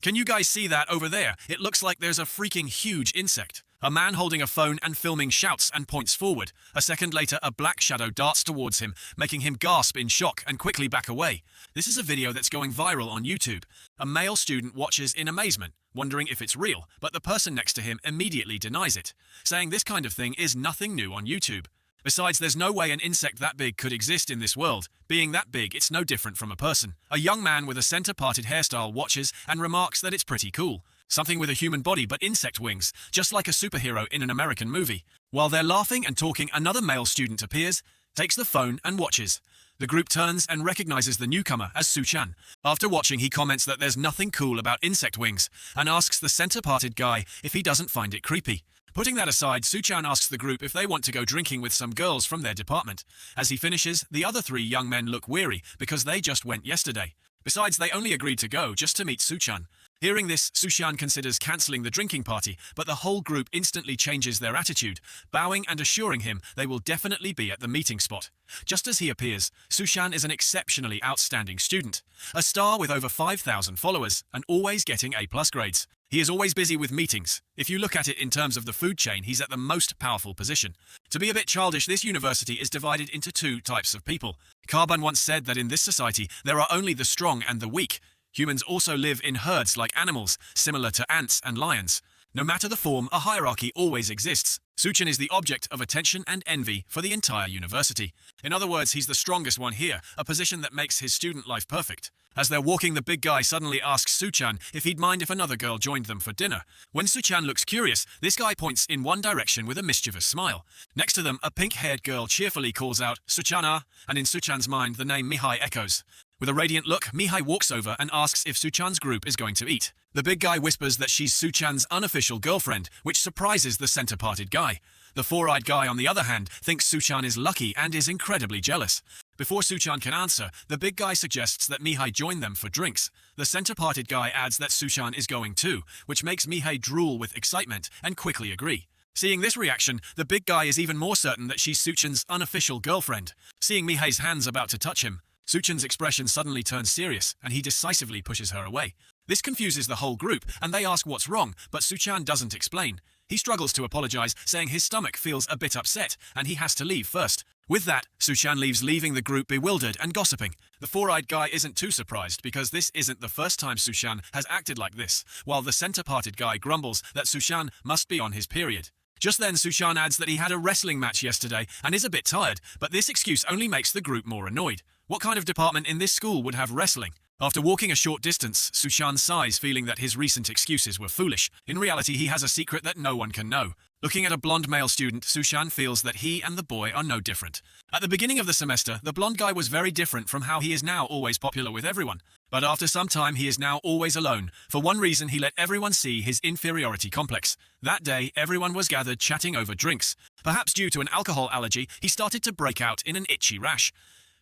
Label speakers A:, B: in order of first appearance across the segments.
A: Can you guys see that over there? It looks like there's a freaking huge insect. A man holding a phone and filming shouts and points forward. A second later, a black shadow darts towards him, making him gasp in shock and quickly back away. This is a video that's going viral on YouTube. A male student watches in amazement, wondering if it's real, but the person next to him immediately denies it, saying this kind of thing is nothing new on YouTube. Besides, there's no way an insect that big could exist in this world. Being that big, it's no different from a person. A young man with a center-parted hairstyle watches and remarks that it's pretty cool. Something with a human body but insect wings, just like a superhero in an American movie. While they're laughing and talking, another male student appears, takes the phone and watches. The group turns and recognizes the newcomer as Suchan. After watching, he comments that there's nothing cool about insect wings and asks the center-parted guy if he doesn't find it creepy. Putting that aside, Suchan asks the group if they want to go drinking with some girls from their department. As he finishes, the other three young men look weary because they just went yesterday. Besides, they only agreed to go just to meet Suchan. Hearing this, Suchan considers cancelling the drinking party, but the whole group instantly changes their attitude, bowing and assuring him they will definitely be at the meeting spot. Just as he appears, Suchan is an exceptionally outstanding student, a star with over 5,000 followers and always getting A+ grades. He is always busy with meetings. If you look at it in terms of the food chain, he's at the most powerful position. To be a bit childish, this university is divided into two types of people. Carbon once said that in this society, there are only the strong and the weak. Humans also live in herds like animals, similar to ants and lions. No matter the form, a hierarchy always exists. Suchan is the object of attention and envy for the entire university. In other words, he's the strongest one here, a position that makes his student life perfect. As they're walking, the big guy suddenly asks Suchan if he'd mind if another girl joined them for dinner. When Suchan looks curious, this guy points in one direction with a mischievous smile. Next to them, a pink-haired girl cheerfully calls out, "Suchana," and in Suchan's mind, the name Mihai echoes. With a radiant look, Mihai walks over and asks if Suchan's group is going to eat. The big guy whispers that she's Suchan's unofficial girlfriend, which surprises the center-parted guy. The four-eyed guy, on the other hand, thinks Suchan is lucky and is incredibly jealous. Before Suchan can answer, the big guy suggests that Mihai join them for drinks. The center-parted guy adds that Suchan is going too, which makes Mihai drool with excitement and quickly agree. Seeing this reaction, the big guy is even more certain that she's Suchan's unofficial girlfriend. Seeing Mihai's hands about to touch him, Suchan's expression suddenly turns serious, and he decisively pushes her away. This confuses the whole group, and they ask what's wrong, but Suchan doesn't explain. He struggles to apologize, saying his stomach feels a bit upset, and he has to leave first. With that, Suchan leaves, leaving the group bewildered and gossiping. The four-eyed guy isn't too surprised, because this isn't the first time Suchan has acted like this, while the center-parted guy grumbles that Suchan must be on his period. Just then, Suchan adds that he had a wrestling match yesterday and is a bit tired, but this excuse only makes the group more annoyed. What kind of department in this school would have wrestling? After walking a short distance, Suchan sighs, feeling that his recent excuses were foolish. In reality, he has a secret that no one can know. Looking at a blonde male student, Suchan feels that he and the boy are no different. At the beginning of the semester, the blonde guy was very different from how he is now, always popular with everyone. But after some time, he is now always alone. For one reason, he let everyone see his inferiority complex. That day, everyone was gathered chatting over drinks. Perhaps due to an alcohol allergy, he started to break out in an itchy rash.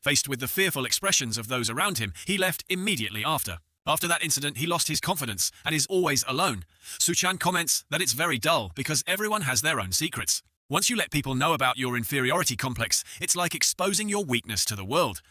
A: Faced with the fearful expressions of those around him, he left immediately after. After that incident, he lost his confidence and is always alone. Suchan comments that it's very dull because everyone has their own secrets. Once you let people know about your inferiority complex, it's like exposing your weakness to the world.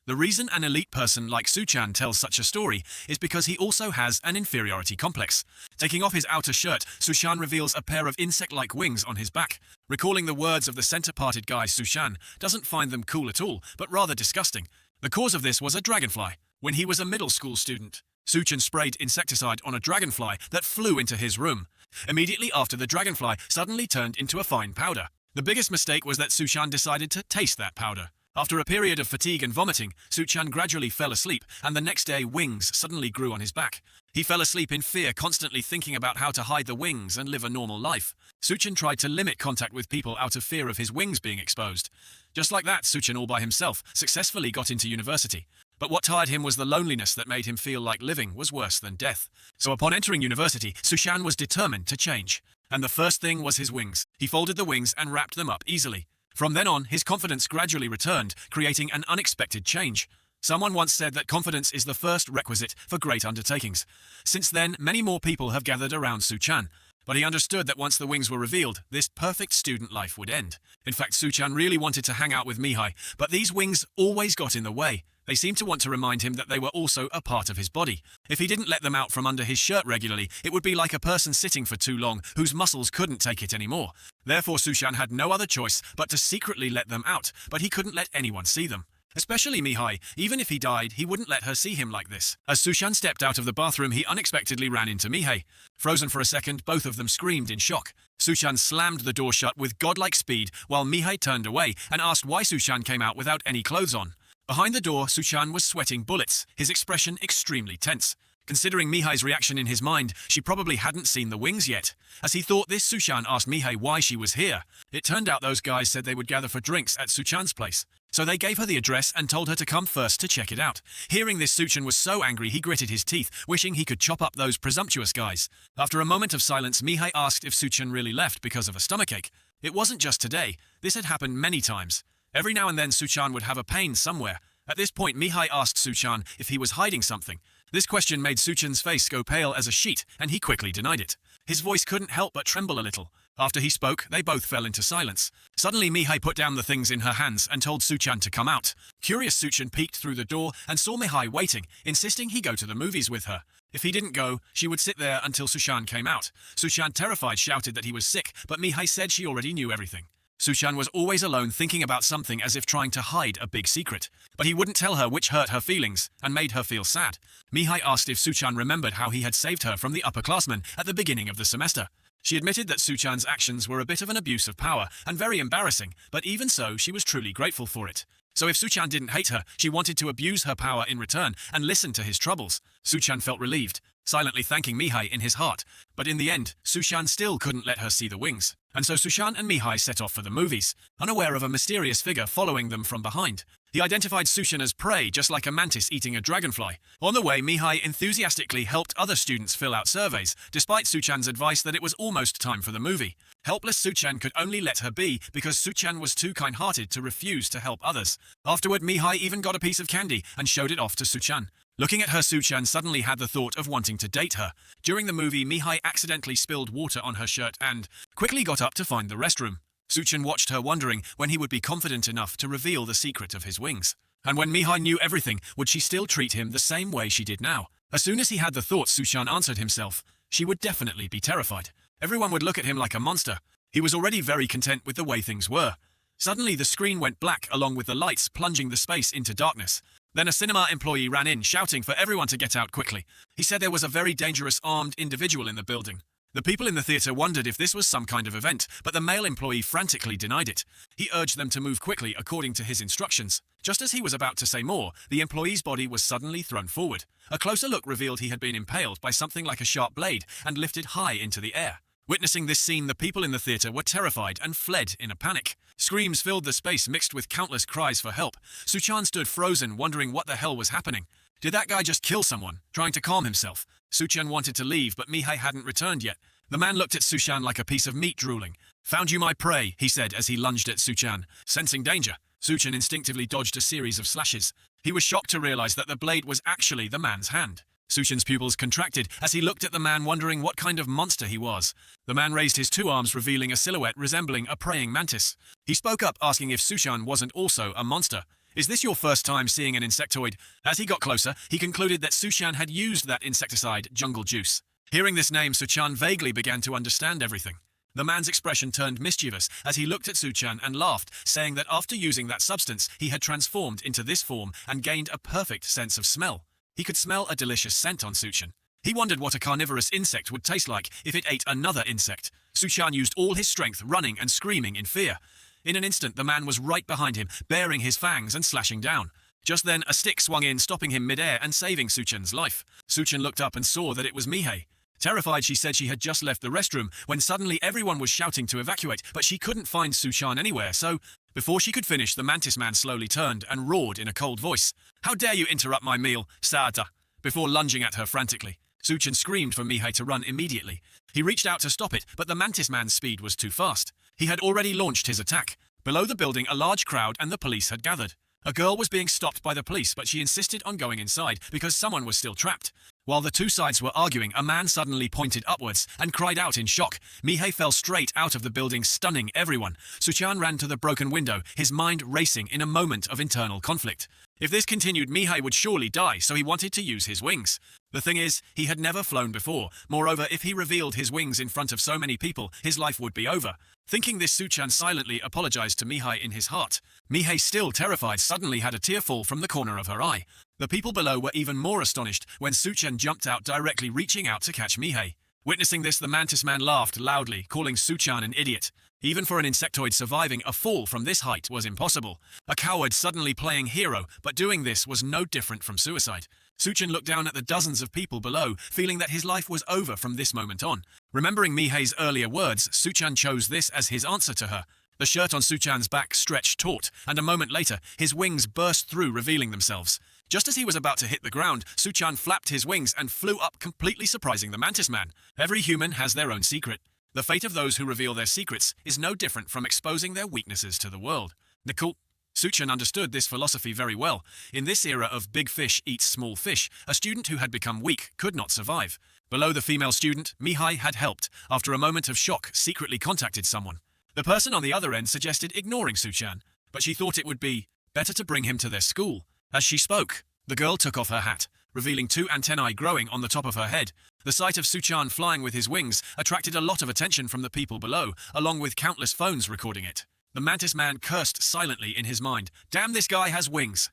A: The reason an elite person like Suchan tells such a story is because he also has an inferiority complex. Taking off his outer shirt, Suchan reveals a pair of insect-like wings on his back. Recalling the words of the center-parted guy, Suchan doesn't find them cool at all, but rather disgusting. The cause of this was a dragonfly. When he was a middle school student, Suchan sprayed insecticide on a dragonfly that flew into his room. Immediately after, the dragonfly suddenly turned into a fine powder. The biggest mistake was that Suchan decided to taste that powder. After a period of fatigue and vomiting, Suchan gradually fell asleep, and the next day wings suddenly grew on his back. He fell asleep in fear, constantly thinking about how to hide the wings and live a normal life. Suchan tried to limit contact with people out of fear of his wings being exposed. Just like that, Suchan, all by himself, successfully got into university. But what tired him was the loneliness that made him feel like living was worse than death. So upon entering university, Suchan was determined to change. And the first thing was his wings. He folded the wings and wrapped them up easily. From then on, his confidence gradually returned, creating an unexpected change. Someone once said that confidence is the first requisite for great undertakings. Since then, many more people have gathered around Suchan. But he understood that once the wings were revealed, this perfect student life would end. In fact, Suchan really wanted to hang out with Mihai, but these wings always got in the way. They seemed to want to remind him that they were also a part of his body. If he didn't let them out from under his shirt regularly, it would be like a person sitting for too long whose muscles couldn't take it anymore. Therefore, Sushan had no other choice but to secretly let them out, but he couldn't let anyone see them. Especially Mihai. Even if he died, he wouldn't let her see him like this. As Sushan stepped out of the bathroom, he unexpectedly ran into Mihai. Frozen for a second, both of them screamed in shock. Sushan slammed the door shut with godlike speed, while Mihai turned away and asked why Sushan came out without any clothes on. Behind the door, Sushan was sweating bullets, his expression extremely tense. Considering Mihai's reaction in his mind, she probably hadn't seen the wings yet. As he thought this, Sushan asked Mihai why she was here. It turned out those guys said they would gather for drinks at Sushan's place. So they gave her the address and told her to come first to check it out. Hearing this, Sushan was so angry he gritted his teeth, wishing he could chop up those presumptuous guys. After a moment of silence, Mihai asked if Sushan really left because of a stomachache. It wasn't just today. This had happened many times. Every now and then Sushan would have a pain somewhere. At this point, Mihai asked Sushan if he was hiding something. This question made Sushan's face go pale as a sheet, and he quickly denied it. His voice couldn't help but tremble a little. After he spoke, they both fell into silence. Suddenly, Mihai put down the things in her hands and told Sushan to come out. Curious, Sushan peeked through the door and saw Mihai waiting, insisting he go to the movies with her. If he didn't go, she would sit there until Sushan came out. Sushan, terrified, shouted that he was sick, but Mihai said she already knew everything. Sushan was always alone thinking about something as if trying to hide a big secret. But he wouldn't tell her, which hurt her feelings and made her feel sad. Mihai asked if Sushan remembered how he had saved her from the upperclassmen at the beginning of the semester. She admitted that Sushan's actions were a bit of an abuse of power and very embarrassing, but even so, she was truly grateful for it. So if Sushan didn't hate her, she wanted to abuse her power in return and listen to his troubles. Sushan felt relieved, silently thanking Mihai in his heart. But in the end, Sushan still couldn't let her see the wings. And so Sushan and Mihai set off for the movies, unaware of a mysterious figure following them from behind. He identified Sushan as prey, just like a mantis eating a dragonfly. On the way, Mihai enthusiastically helped other students fill out surveys, despite Sushan's advice that it was almost time for the movie. Helpless Sushan could only let her be because Sushan was too kind-hearted to refuse to help others. Afterward, Mihai even got a piece of candy and showed it off to Sushan. Looking at her, Sushan suddenly had the thought of wanting to date her. During the movie, Mihai accidentally spilled water on her shirt and quickly got up to find the restroom. Sushan watched her, wondering when he would be confident enough to reveal the secret of his wings. And when Mihai knew everything, would she still treat him the same way she did now? As soon as he had the thought, Sushan answered himself. She would definitely be terrified. Everyone would look at him like a monster. He was already very content with the way things were. Suddenly, the screen went black along with the lights plunging the space into darkness. Then a cinema employee ran in, shouting for everyone to get out quickly. He said there was a very dangerous armed individual in the building. The people in the theater wondered if this was some kind of event, but the male employee frantically denied it. He urged them to move quickly according to his instructions. Just as he was about to say more, the employee's body was suddenly thrown forward. A closer look revealed he had been impaled by something like a sharp blade and lifted high into the air. Witnessing this scene, the people in the theater were terrified and fled in a panic. Screams filled the space, mixed with countless cries for help. Sushan stood frozen, wondering what the hell was happening. Did that guy just kill someone? Trying to calm himself, Sushan wanted to leave, but Mihai hadn't returned yet. The man looked at Sushan like a piece of meat drooling. "Found you my prey," he said as he lunged at Sushan. Sensing danger, Sushan instinctively dodged a series of slashes. He was shocked to realize that the blade was actually the man's hand. Sushan's pupils contracted as he looked at the man, wondering what kind of monster he was. The man raised his two arms, revealing a silhouette resembling a praying mantis. He spoke up, asking if Sushan wasn't also a monster. "Is this your first time seeing an insectoid?" As he got closer, he concluded that Sushan had used that insecticide, jungle juice. Hearing this name, Sushan vaguely began to understand everything. The man's expression turned mischievous as he looked at Sushan and laughed, saying that after using that substance, he had transformed into this form and gained a perfect sense of smell. He could smell a delicious scent on Sushan. He wondered what a carnivorous insect would taste like if it ate another insect. Sushan used all his strength, running and screaming in fear. In an instant, the man was right behind him, baring his fangs and slashing down. Just then, a stick swung in, stopping him mid-air and saving Sushan's life. Sushan looked up and saw that it was Mihai. Terrified, she said she had just left the restroom when suddenly everyone was shouting to evacuate, but she couldn't find Sushan anywhere, so before she could finish, the mantis man slowly turned and roared in a cold voice. "How dare you interrupt my meal, Saata?" Before lunging at her frantically. Sushan screamed for Mihai to run immediately. He reached out to stop it, but the mantis man's speed was too fast. He had already launched his attack. Below the building, a large crowd and the police had gathered. A girl was being stopped by the police, but she insisted on going inside because someone was still trapped. While the two sides were arguing, a man suddenly pointed upwards and cried out in shock. Mihai fell straight out of the building, stunning everyone. Sushan ran to the broken window, his mind racing in a moment of internal conflict. If this continued, Mihai would surely die, so he wanted to use his wings. The thing is, he had never flown before. Moreover, if he revealed his wings in front of so many people, his life would be over. Thinking this, Suchan silently apologized to Mihai in his heart. Mihai, still terrified, suddenly had a tear fall from the corner of her eye. The people below were even more astonished when Suchan jumped out, directly reaching out to catch Mihai. Witnessing this, the mantis man laughed loudly, calling Suchan an idiot. Even for an insectoid, surviving a fall from this height was impossible. A coward suddenly playing hero, but doing this was no different from suicide. Suchan looked down at the dozens of people below, feeling that his life was over from this moment on. Remembering Mihai's earlier words, Suchan chose this as his answer to her. The shirt on Suchan's back stretched taut, and a moment later, his wings burst through, revealing themselves. Just as he was about to hit the ground, Suchan flapped his wings and flew up, completely surprising the mantis man. Every human has their own secret. The fate of those who reveal their secrets is no different from exposing their weaknesses to the world. Nicole. Suchan understood this philosophy very well. In this era of big fish eats small fish, a student who had become weak could not survive. Below the female student, Mihai had helped. After a moment of shock, secretly contacted someone. The person on the other end suggested ignoring Suchan, but she thought it would be better to bring him to their school. As she spoke, the girl took off her hat, revealing 2 antennae growing on the top of her head. The sight of Suchan flying with his wings attracted a lot of attention from the people below, along with countless phones recording it. The mantis man cursed silently in his mind. Damn, this guy has wings!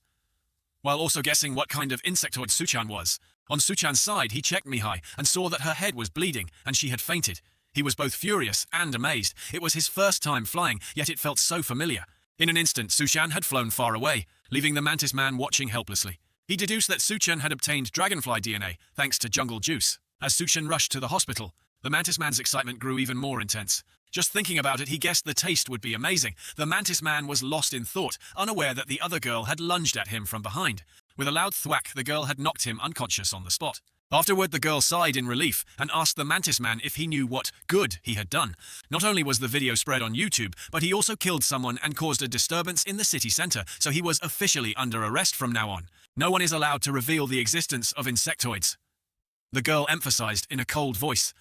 A: While also guessing what kind of insectoid Suchan was. On Suchan's side, he checked Mihai and saw that her head was bleeding and she had fainted. He was both furious and amazed. It was his first time flying, yet it felt so familiar. In an instant, Suchan had flown far away, leaving the mantis man watching helplessly. He deduced that Suchan had obtained dragonfly DNA, thanks to jungle juice. As Suchan rushed to the hospital, the mantis man's excitement grew even more intense. Just thinking about it, he guessed the taste would be amazing. The mantis man was lost in thought, unaware that the other girl had lunged at him from behind. With a loud thwack, the girl had knocked him unconscious on the spot. Afterward, the girl sighed in relief and asked the mantis man if he knew what good he had done. Not only was the video spread on YouTube, but he also killed someone and caused a disturbance in the city center, so he was officially under arrest from now on. No one is allowed to reveal the existence of insectoids, the girl emphasized in a cold voice.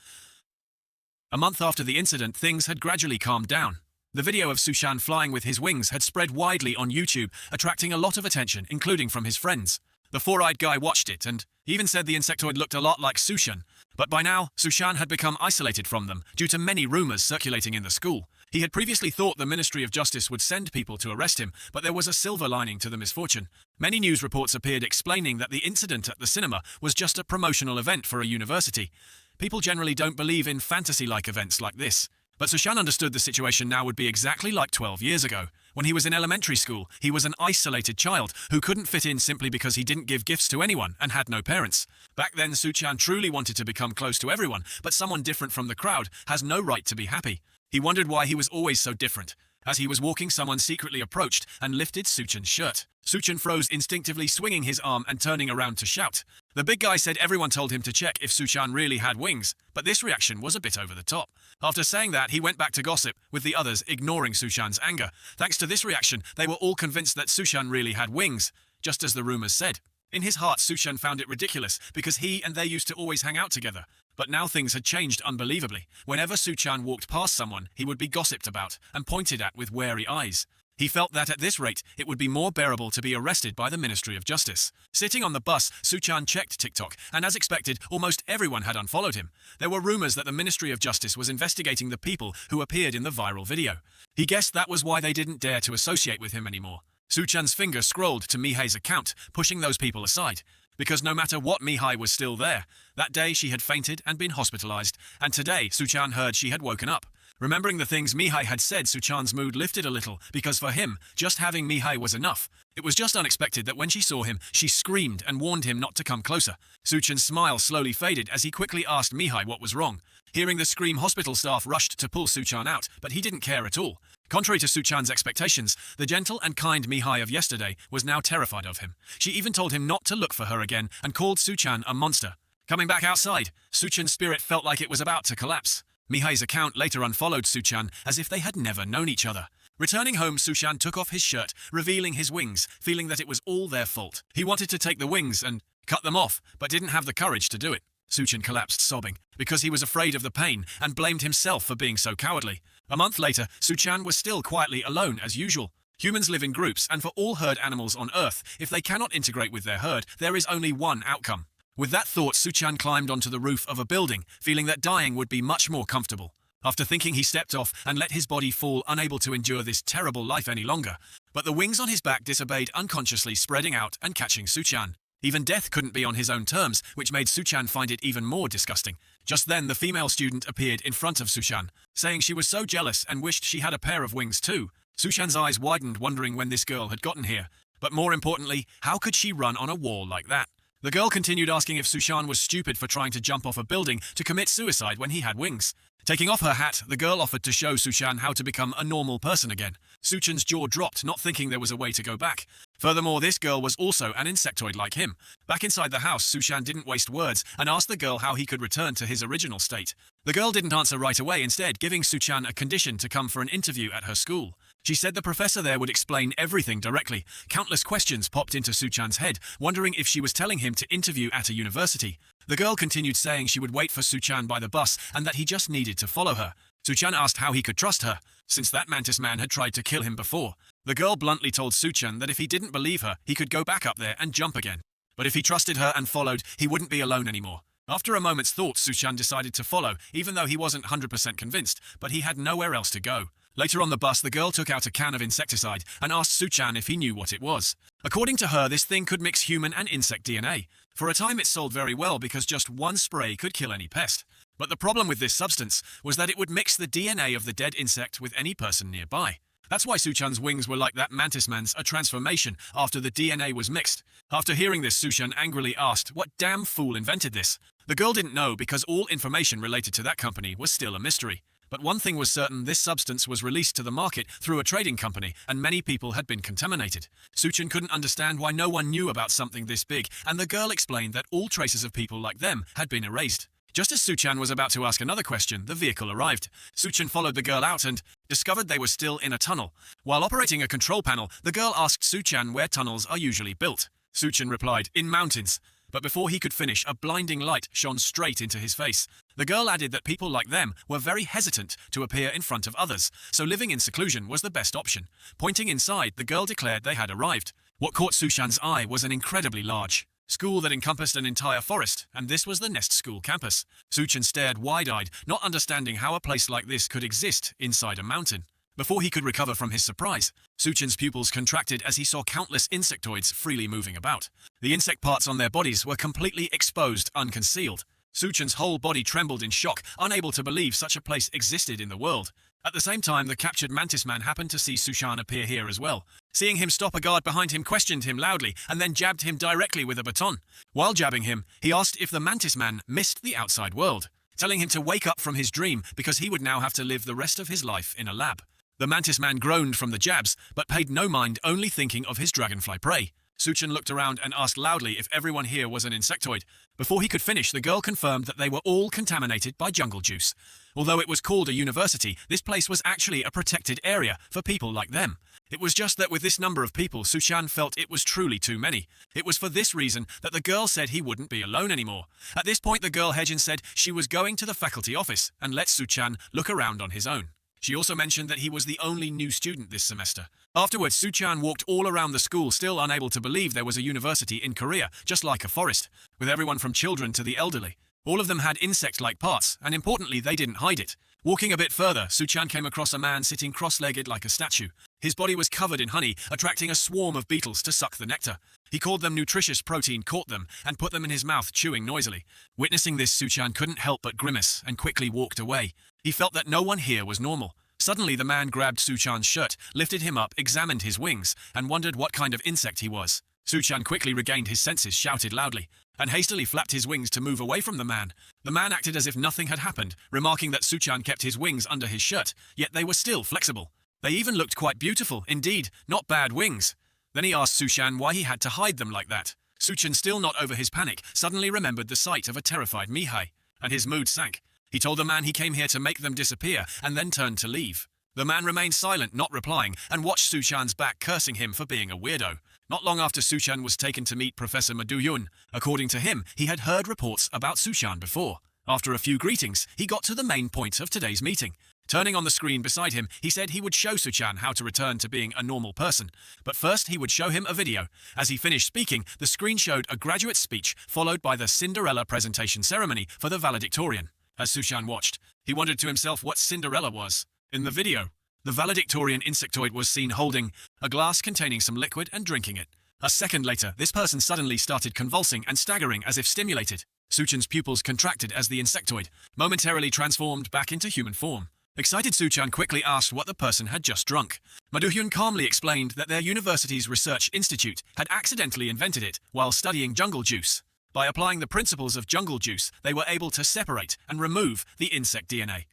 A: A month after the incident, things had gradually calmed down. The video of Suchan flying with his wings had spread widely on YouTube, attracting a lot of attention, including from his friends. The four-eyed guy watched it and even said the insectoid looked a lot like Suchan. But by now, Suchan had become isolated from them due to many rumors circulating in the school. He had previously thought the Ministry of Justice would send people to arrest him, but there was a silver lining to the misfortune. Many news reports appeared explaining that the incident at the cinema was just a promotional event for a university. People generally don't believe in fantasy-like events like this. But Suchan understood the situation now would be exactly like 12 years ago. When he was in elementary school, he was an isolated child who couldn't fit in simply because he didn't give gifts to anyone and had no parents. Back then, Suchan truly wanted to become close to everyone, but someone different from the crowd has no right to be happy. He wondered why he was always so different. As he was walking, someone secretly approached and lifted Suchan's shirt. Suchan froze, instinctively swinging his arm and turning around to shout. The big guy said everyone told him to check if Suchan really had wings, but this reaction was a bit over the top. After saying that, he went back to gossip, with the others ignoring Suchan's anger. Thanks to this reaction, they were all convinced that Suchan really had wings, just as the rumors said. In his heart, Suchan found it ridiculous, because he and they used to always hang out together. But now things had changed unbelievably. Whenever Suchan walked past someone, he would be gossiped about and pointed at with wary eyes. He felt that at this rate, it would be more bearable to be arrested by the Ministry of Justice. Sitting on the bus, Suchan checked TikTok, and as expected, almost everyone had unfollowed him. There were rumors that the Ministry of Justice was investigating the people who appeared in the viral video. He guessed that was why they didn't dare to associate with him anymore. Suchan's finger scrolled to Mihai's account, pushing those people aside. Because no matter what, Mihai was still there. That day she had fainted and been hospitalized, and today Suchan heard she had woken up. Remembering the things Mihai had said, Suchan's mood lifted a little, because for him, just having Mihai was enough. It was just unexpected that when she saw him, she screamed and warned him not to come closer. Suchan's smile slowly faded as he quickly asked Mihai what was wrong. Hearing the scream, hospital staff rushed to pull Suchan out, but he didn't care at all. Contrary to Suchan's expectations, the gentle and kind Mihai of yesterday was now terrified of him. She even told him not to look for her again and called Suchan a monster. Coming back outside, Suchan's spirit felt like it was about to collapse. Mihai's account later unfollowed Suchan as if they had never known each other. Returning home, Suchan took off his shirt, revealing his wings, feeling that it was all their fault. He wanted to take the wings and cut them off, but didn't have the courage to do it. Suchan collapsed sobbing, because he was afraid of the pain and blamed himself for being so cowardly. A month later, Suchan was still quietly alone as usual. Humans live in groups, and for all herd animals on Earth, if they cannot integrate with their herd, there is only one outcome. With that thought, Suchan climbed onto the roof of a building, feeling that dying would be much more comfortable. After thinking, he stepped off and let his body fall, unable to endure this terrible life any longer. But the wings on his back disobeyed, unconsciously spreading out and catching Suchan. Even death couldn't be on his own terms, which made Suchan find it even more disgusting. Just then, the female student appeared in front of Suchan, saying she was so jealous and wished she had a pair of wings too. Suchan's eyes widened, wondering when this girl had gotten here. But more importantly, how could she run on a wall like that? The girl continued asking if Suchan was stupid for trying to jump off a building to commit suicide when he had wings. Taking off her hat, the girl offered to show Suchan how to become a normal person again. Suchan's jaw dropped, not thinking there was a way to go back. Furthermore, this girl was also an insectoid like him. Back inside the house, Suchan didn't waste words and asked the girl how he could return to his original state. The girl didn't answer right away, instead giving Suchan a condition to come for an interview at her school. She said the professor there would explain everything directly. Countless questions popped into Suchan's head, wondering if she was telling him to interview at a university. The girl continued saying she would wait for Suchan by the bus and that he just needed to follow her. Suchan asked how he could trust her, since that mantis man had tried to kill him before. The girl bluntly told Suchan that if he didn't believe her, he could go back up there and jump again. But if he trusted her and followed, he wouldn't be alone anymore. After a moment's thought, Suchan decided to follow, even though he wasn't 100% convinced, but he had nowhere else to go. Later on the bus, the girl took out a can of insecticide and asked Suchan if he knew what it was. According to her, this thing could mix human and insect DNA. For a time, it sold very well because just one spray could kill any pest. But the problem with this substance was that it would mix the DNA of the dead insect with any person nearby. That's why Suchan's wings were like that mantis man's, a transformation after the DNA was mixed. After hearing this, Suchan angrily asked, what damn fool invented this? The girl didn't know because all information related to that company was still a mystery. But one thing was certain, this substance was released to the market through a trading company, and many people had been contaminated. Suchan couldn't understand why no one knew about something this big, and the girl explained that all traces of people like them had been erased. Just as Suchan was about to ask another question, the vehicle arrived. Suchan followed the girl out and discovered they were still in a tunnel. While operating a control panel, the girl asked Suchan where tunnels are usually built. Suchan replied, in mountains. But before he could finish, a blinding light shone straight into his face. The girl added that people like them were very hesitant to appear in front of others, so living in seclusion was the best option. Pointing inside, the girl declared they had arrived. What caught Suchan's eye was an incredibly large school that encompassed an entire forest, and this was the Nest School campus. Suchan stared wide-eyed, not understanding how a place like this could exist inside a mountain. Before he could recover from his surprise, Suchan's pupils contracted as he saw countless insectoids freely moving about. The insect parts on their bodies were completely exposed, unconcealed. Suchan's whole body trembled in shock, unable to believe such a place existed in the world. At the same time, the captured mantis man happened to see Suchan appear here as well. Seeing him stop, a guard behind him questioned him loudly and then jabbed him directly with a baton. While jabbing him, he asked if the mantis man missed the outside world, telling him to wake up from his dream because he would now have to live the rest of his life in a lab. The mantis man groaned from the jabs, but paid no mind, only thinking of his dragonfly prey. Suchan looked around and asked loudly if everyone here was an insectoid. Before he could finish, the girl confirmed that they were all contaminated by jungle juice. Although it was called a university, this place was actually a protected area for people like them. It was just that with this number of people, Suchan felt it was truly too many. It was for this reason that the girl said he wouldn't be alone anymore. At this point, the girl hedged and said she was going to the faculty office and let Suchan look around on his own. She also mentioned that he was the only new student this semester. Afterwards, Suchan walked all around the school, still unable to believe there was a university in Korea, just like a forest, with everyone from children to the elderly. All of them had insect-like parts, and importantly, they didn't hide it. Walking a bit further, Suchan came across a man sitting cross-legged like a statue. His body was covered in honey, attracting a swarm of beetles to suck the nectar. He called them nutritious protein, caught them, and put them in his mouth, chewing noisily. Witnessing this, Suchan couldn't help but grimace and quickly walked away. He felt that no one here was normal. Suddenly, the man grabbed Suchan's shirt, lifted him up, examined his wings, and wondered what kind of insect he was. Suchan quickly regained his senses, shouted loudly, and hastily flapped his wings to move away from the man. The man acted as if nothing had happened, remarking that Suchan kept his wings under his shirt, yet they were still flexible. They even looked quite beautiful, indeed, not bad wings. Then he asked Suchan why he had to hide them like that. Suchan, still not over his panic, suddenly remembered the sight of a terrified Mihai, and his mood sank. He told the man he came here to make them disappear, and then turned to leave. The man remained silent, not replying, and watched Suchan's back, cursing him for being a weirdo. Not long after, Suchan was taken to meet Professor Maduyun. According to him, he had heard reports about Suchan before. After a few greetings, he got to the main point of today's meeting. Turning on the screen beside him, he said he would show Suchan how to return to being a normal person. But first, he would show him a video. As he finished speaking, the screen showed a graduate speech followed by the Cinderella presentation ceremony for the valedictorian. As Suchan watched, he wondered to himself what Cinderella was. In the video, the valedictorian insectoid was seen holding a glass containing some liquid and drinking it. A second later, this person suddenly started convulsing and staggering as if stimulated. Suchan's pupils contracted as the insectoid momentarily transformed back into human form. Excited, Suchan quickly asked what the person had just drunk. Maduhyun calmly explained that their university's research institute had accidentally invented it while studying jungle juice. By applying the principles of jungle juice, they were able to separate and remove the insect DNA.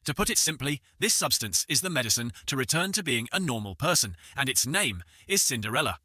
A: To put it simply, this substance is the medicine to return to being a normal person, and its name is Cinderella.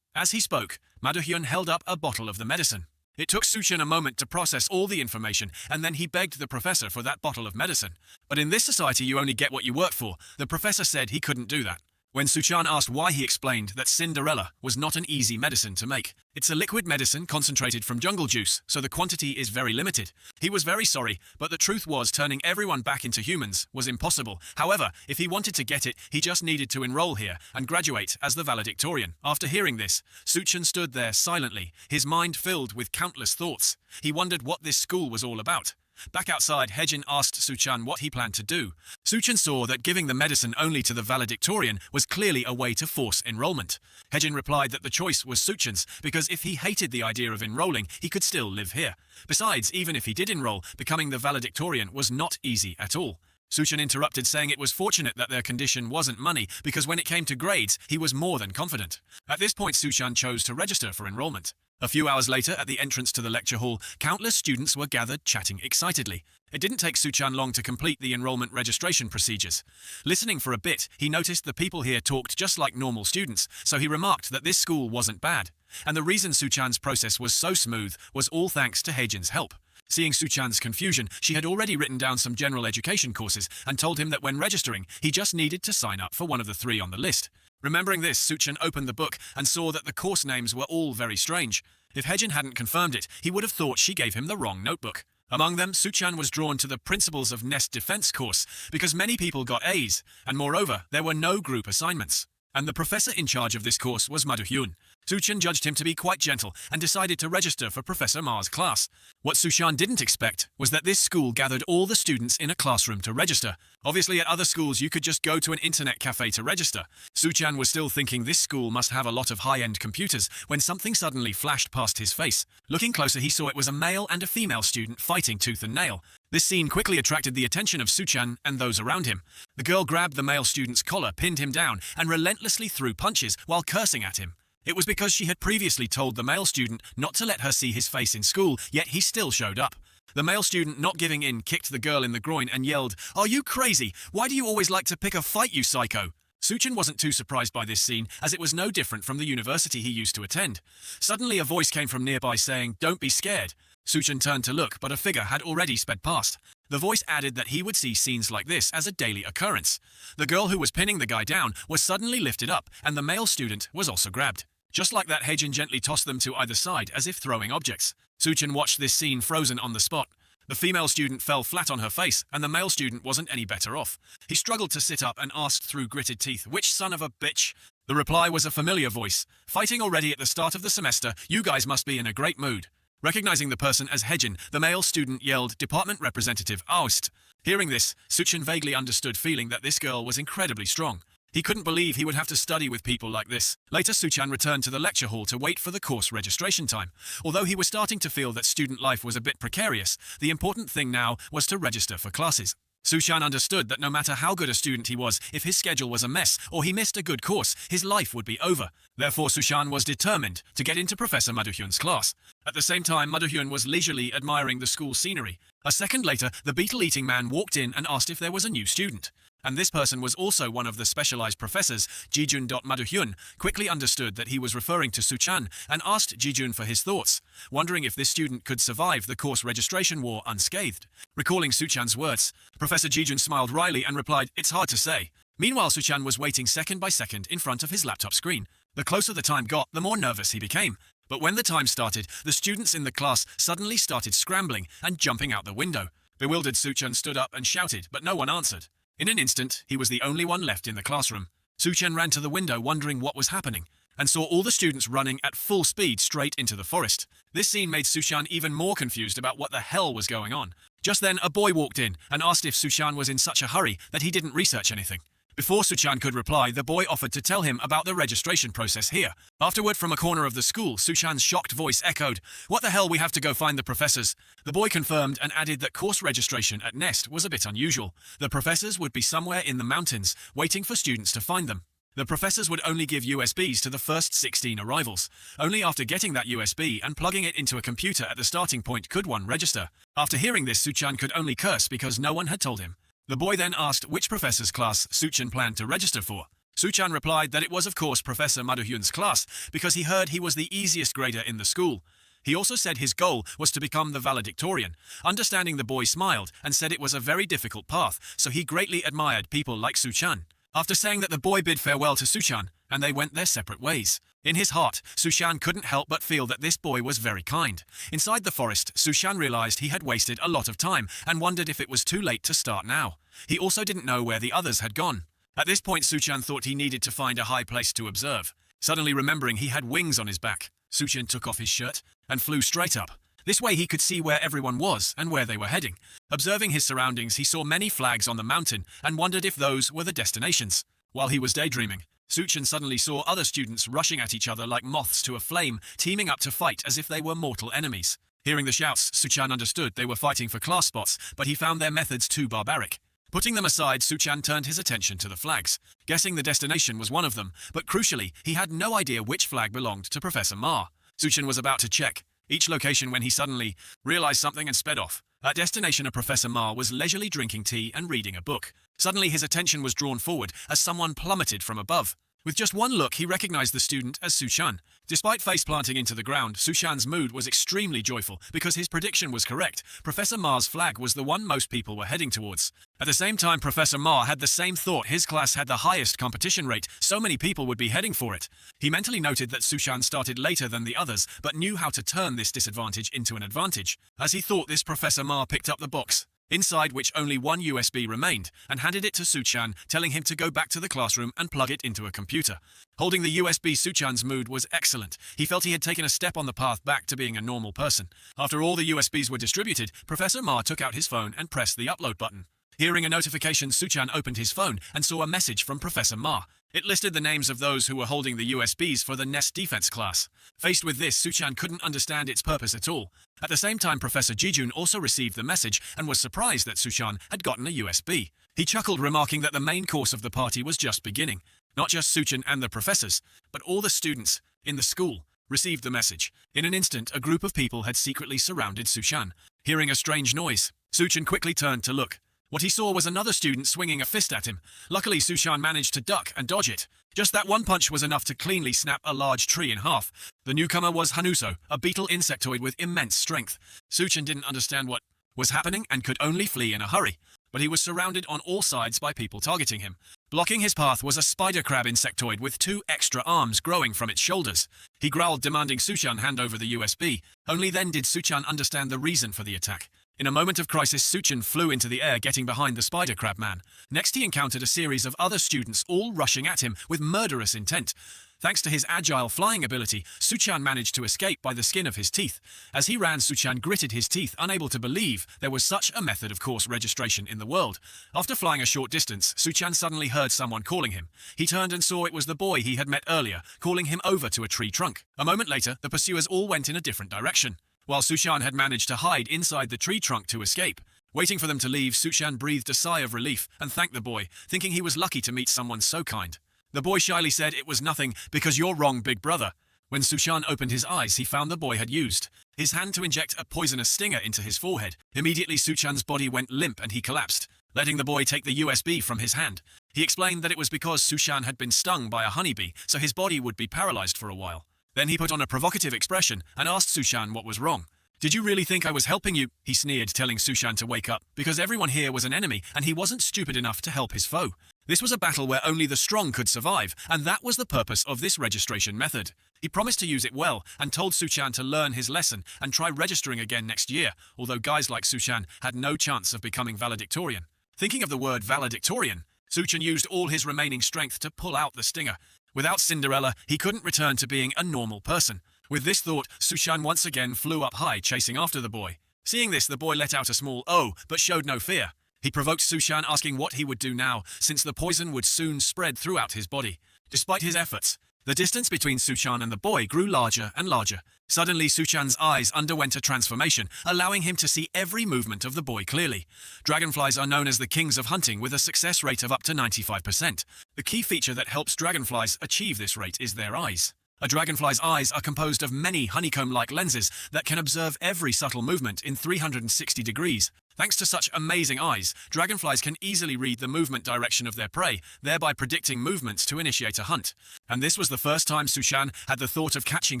A: As he spoke, Maduhyun held up a bottle of the medicine. It took Suchan a moment to process all the information, and then he begged the professor for that bottle of medicine. But in this society you only get what you work for. The professor said he couldn't do that. When Suchan asked why, he explained that Cinderella was not an easy medicine to make. It's a liquid medicine concentrated from jungle juice, so the quantity is very limited. He was very sorry, but the truth was turning everyone back into humans was impossible. However, if he wanted to get it, he just needed to enroll here and graduate as the valedictorian. After hearing this, Suchan stood there silently, his mind filled with countless thoughts. He wondered what this school was all about. Back outside, Haejin asked Suchan what he planned to do. Suchan saw that giving the medicine only to the valedictorian was clearly a way to force enrollment. Haejin replied that the choice was Suchan's because if he hated the idea of enrolling, he could still live here. Besides, even if he did enroll, becoming the valedictorian was not easy at all. Suchan interrupted, saying it was fortunate that their condition wasn't money because when it came to grades, he was more than confident. At this point, Suchan chose to register for enrollment. A few hours later, at the entrance to the lecture hall, countless students were gathered chatting excitedly. It didn't take Suchan long to complete the enrollment registration procedures. Listening for a bit, he noticed the people here talked just like normal students, so he remarked that this school wasn't bad. And the reason Suchan's process was so smooth was all thanks to Haejin's help. Seeing Suchan's confusion, she had already written down some general education courses and told him that when registering, he just needed to sign up for one of the 3 on the list. Remembering this, Suchan opened the book and saw that the course names were all very strange. If Haejin hadn't confirmed it, he would have thought she gave him the wrong notebook. Among them, Suchan was drawn to the Principles of Nest Defense course because many people got A's, and moreover, there were no group assignments. And the professor in charge of this course was Maduhyun. Suchan judged him to be quite gentle and decided to register for Professor Ma's class. What Suchan didn't expect was that this school gathered all the students in a classroom to register. Obviously, at other schools, you could just go to an internet cafe to register. Suchan was still thinking this school must have a lot of high-end computers when something suddenly flashed past his face. Looking closer, he saw it was a male and a female student fighting tooth and nail. This scene quickly attracted the attention of Suchan and those around him. The girl grabbed the male student's collar, pinned him down, and relentlessly threw punches while cursing at him. It was because she had previously told the male student not to let her see his face in school, yet he still showed up. The male student, not giving in, kicked the girl in the groin and yelled, "Are you crazy? Why do you always like to pick a fight, you psycho?" Suchan wasn't too surprised by this scene, as it was no different from the university he used to attend. Suddenly a voice came from nearby saying, "Don't be scared." Suchan turned to look, but a figure had already sped past. The voice added that he would see scenes like this as a daily occurrence. The girl who was pinning the guy down was suddenly lifted up, and the male student was also grabbed. Just like that, Haejin gently tossed them to either side as if throwing objects. Suchan watched this scene frozen on the spot. The female student fell flat on her face, and the male student wasn't any better off. He struggled to sit up and asked through gritted teeth, "Which son of a bitch?" The reply was a familiar voice. "Fighting already at the start of the semester, you guys must be in a great mood." Recognizing the person as Haejin, the male student yelled, "Department Representative Aust." Hearing this, Suchan vaguely understood, feeling that this girl was incredibly strong. He couldn't believe he would have to study with people like this. Later, Suchan returned to the lecture hall to wait for the course registration time. Although he was starting to feel that student life was a bit precarious, the important thing now was to register for classes. Suchan understood that no matter how good a student he was, if his schedule was a mess or he missed a good course, his life would be over. Therefore, Suchan was determined to get into Professor Maduhyun's class. At the same time, Maduhyun was leisurely admiring the school scenery. A second later, the beetle-eating man walked in and asked if there was a new student. And this person was also one of the specialized professors. Jijun. Maduhyun quickly understood that he was referring to Suchan and asked Jijun for his thoughts, wondering if this student could survive the course registration war unscathed. Recalling Suchan's words, Professor Jijun smiled wryly and replied, "It's hard to say." Meanwhile, Suchan was waiting second by second in front of his laptop screen. The closer the time got, the more nervous he became. But when the time started, the students in the class suddenly started scrambling and jumping out the window. Bewildered, Suchan stood up and shouted, but no one answered. In an instant, he was the only one left in the classroom. Suchan ran to the window wondering what was happening, and saw all the students running at full speed straight into the forest. This scene made Suchan even more confused about what the hell was going on. Just then, a boy walked in and asked if Suchan was in such a hurry that he didn't research anything. Before Suchan could reply, the boy offered to tell him about the registration process here. Afterward, from a corner of the school, Suchan's shocked voice echoed, "What the hell, we have to go find the professors." The boy confirmed and added that course registration at Nest was a bit unusual. The professors would be somewhere in the mountains, waiting for students to find them. The professors would only give USBs to the first 16 arrivals. Only after getting that USB and plugging it into a computer at the starting point could one register. After hearing this, Suchan could only curse because no one had told him. The boy then asked which professor's class Suchan planned to register for. Suchan replied that it was of course Professor Madohyun's class because he heard he was the easiest grader in the school. He also said his goal was to become the valedictorian. Understanding, the boy smiled and said it was a very difficult path, so he greatly admired people like Suchan. After saying that, the boy bid farewell to Suchan, and they went their separate ways. In his heart, Suchan couldn't help but feel that this boy was very kind. Inside the forest, Suchan realized he had wasted a lot of time and wondered if it was too late to start now. He also didn't know where the others had gone. At this point, Suchan thought he needed to find a high place to observe. Suddenly remembering he had wings on his back, Suchan took off his shirt and flew straight up. This way he could see where everyone was and where they were heading. Observing his surroundings, he saw many flags on the mountain and wondered if those were the destinations. While he was daydreaming, Suchan suddenly saw other students rushing at each other like moths to a flame, teaming up to fight as if they were mortal enemies. Hearing the shouts, Suchan understood they were fighting for class spots, but he found their methods too barbaric. Putting them aside, Suchan turned his attention to the flags, guessing the destination was one of them, but crucially, he had no idea which flag belonged to Professor Ma. Suchan was about to check each location when he suddenly realized something and sped off. At destination, a Professor Ma was leisurely drinking tea and reading a book. Suddenly his attention was drawn forward as someone plummeted from above. With just one look, he recognized the student as Suchan. Despite face-planting into the ground, Suchan's mood was extremely joyful because his prediction was correct. Professor Ma's flag was the one most people were heading towards. At the same time, Professor Ma had the same thought. His class had the highest competition rate, so many people would be heading for it. He mentally noted that Suchan started later than the others, but knew how to turn this disadvantage into an advantage. As he thought this, Professor Ma picked up the box, inside which only one USB remained, and handed it to Suchan, telling him to go back to the classroom and plug it into a computer. Holding the USB, Suchan's mood was excellent. He felt he had taken a step on the path back to being a normal person. After all the USBs were distributed, Professor Ma took out his phone and pressed the upload button. Hearing a notification, Suchan opened his phone and saw a message from Professor Ma. It listed the names of those who were holding the USBs for the Nest defense class. Faced with this, Suchan couldn't understand its purpose at all. At the same time, Professor Jijun also received the message and was surprised that Suchan had gotten a USB. He chuckled, remarking that the main course of the party was just beginning. Not just Suchan and the professors, but all the students in the school received the message. In an instant, a group of people had secretly surrounded Suchan. Hearing a strange noise, Suchan quickly turned to look. What he saw was another student swinging a fist at him. Luckily, Suchan managed to duck and dodge it. Just that one punch was enough to cleanly snap a large tree in half. The newcomer was Hanuso, a beetle insectoid with immense strength. Suchan didn't understand what was happening and could only flee in a hurry, but he was surrounded on all sides by people targeting him. Blocking his path was a spider crab insectoid with 2 extra arms growing from its shoulders. He growled, demanding Suchan hand over the USB. Only then did Suchan understand the reason for the attack. In a moment of crisis, Suchan flew into the air, getting behind the spider crab man. Next, he encountered a series of other students, all rushing at him with murderous intent. Thanks to his agile flying ability, Suchan managed to escape by the skin of his teeth. As he ran, Suchan gritted his teeth, unable to believe there was such a method of course registration in the world. After flying a short distance, Suchan suddenly heard someone calling him. He turned and saw it was the boy he had met earlier, calling him over to a tree trunk. A moment later, the pursuers all went in a different direction, while Suchan had managed to hide inside the tree trunk to escape. Waiting for them to leave, Suchan breathed a sigh of relief and thanked the boy, thinking he was lucky to meet someone so kind. The boy shyly said, "It was nothing, because you're wrong, big brother." When Suchan opened his eyes, he found the boy had used his hand to inject a poisonous stinger into his forehead. Immediately, Suchan's body went limp and he collapsed, letting the boy take the USB from his hand. He explained that it was because Suchan had been stung by a honeybee, so his body would be paralyzed for a while. Then he put on a provocative expression and asked Suchan what was wrong. "Did you really think I was helping you?" he sneered, telling Suchan to wake up, because everyone here was an enemy and he wasn't stupid enough to help his foe. This was a battle where only the strong could survive, and that was the purpose of this registration method. He promised to use it well and told Suchan to learn his lesson and try registering again next year, although guys like Suchan had no chance of becoming valedictorian. Thinking of the word valedictorian, Suchan used all his remaining strength to pull out the stinger. Without Cinderella, he couldn't return to being a normal person. With this thought, Suchan once again flew up high, chasing after the boy. Seeing this, the boy let out a small "oh," but showed no fear. He provoked Suchan, asking what he would do now, since the poison would soon spread throughout his body. Despite his efforts, the distance between Suchan and the boy grew larger and larger. Suddenly, Suchan's eyes underwent a transformation, allowing him to see every movement of the boy clearly. Dragonflies are known as the kings of hunting, with a success rate of up to 95%. The key feature that helps dragonflies achieve this rate is their eyes. A dragonfly's eyes are composed of many honeycomb-like lenses that can observe every subtle movement in 360 degrees. Thanks to such amazing eyes, dragonflies can easily read the movement direction of their prey, thereby predicting movements to initiate a hunt. And this was the first time Suchan had the thought of catching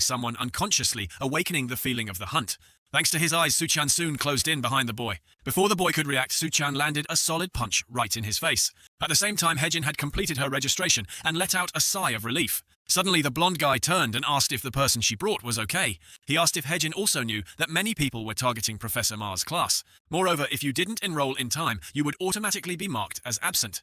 A: someone unconsciously, awakening the feeling of the hunt. Thanks to his eyes, Suchan soon closed in behind the boy. Before the boy could react, Suchan landed a solid punch right in his face. At the same time, Hejin had completed her registration and let out a sigh of relief. Suddenly, the blonde guy turned and asked if the person she brought was okay. He asked if Hejin also knew that many people were targeting Professor Ma's class. Moreover, if you didn't enroll in time, you would automatically be marked as absent.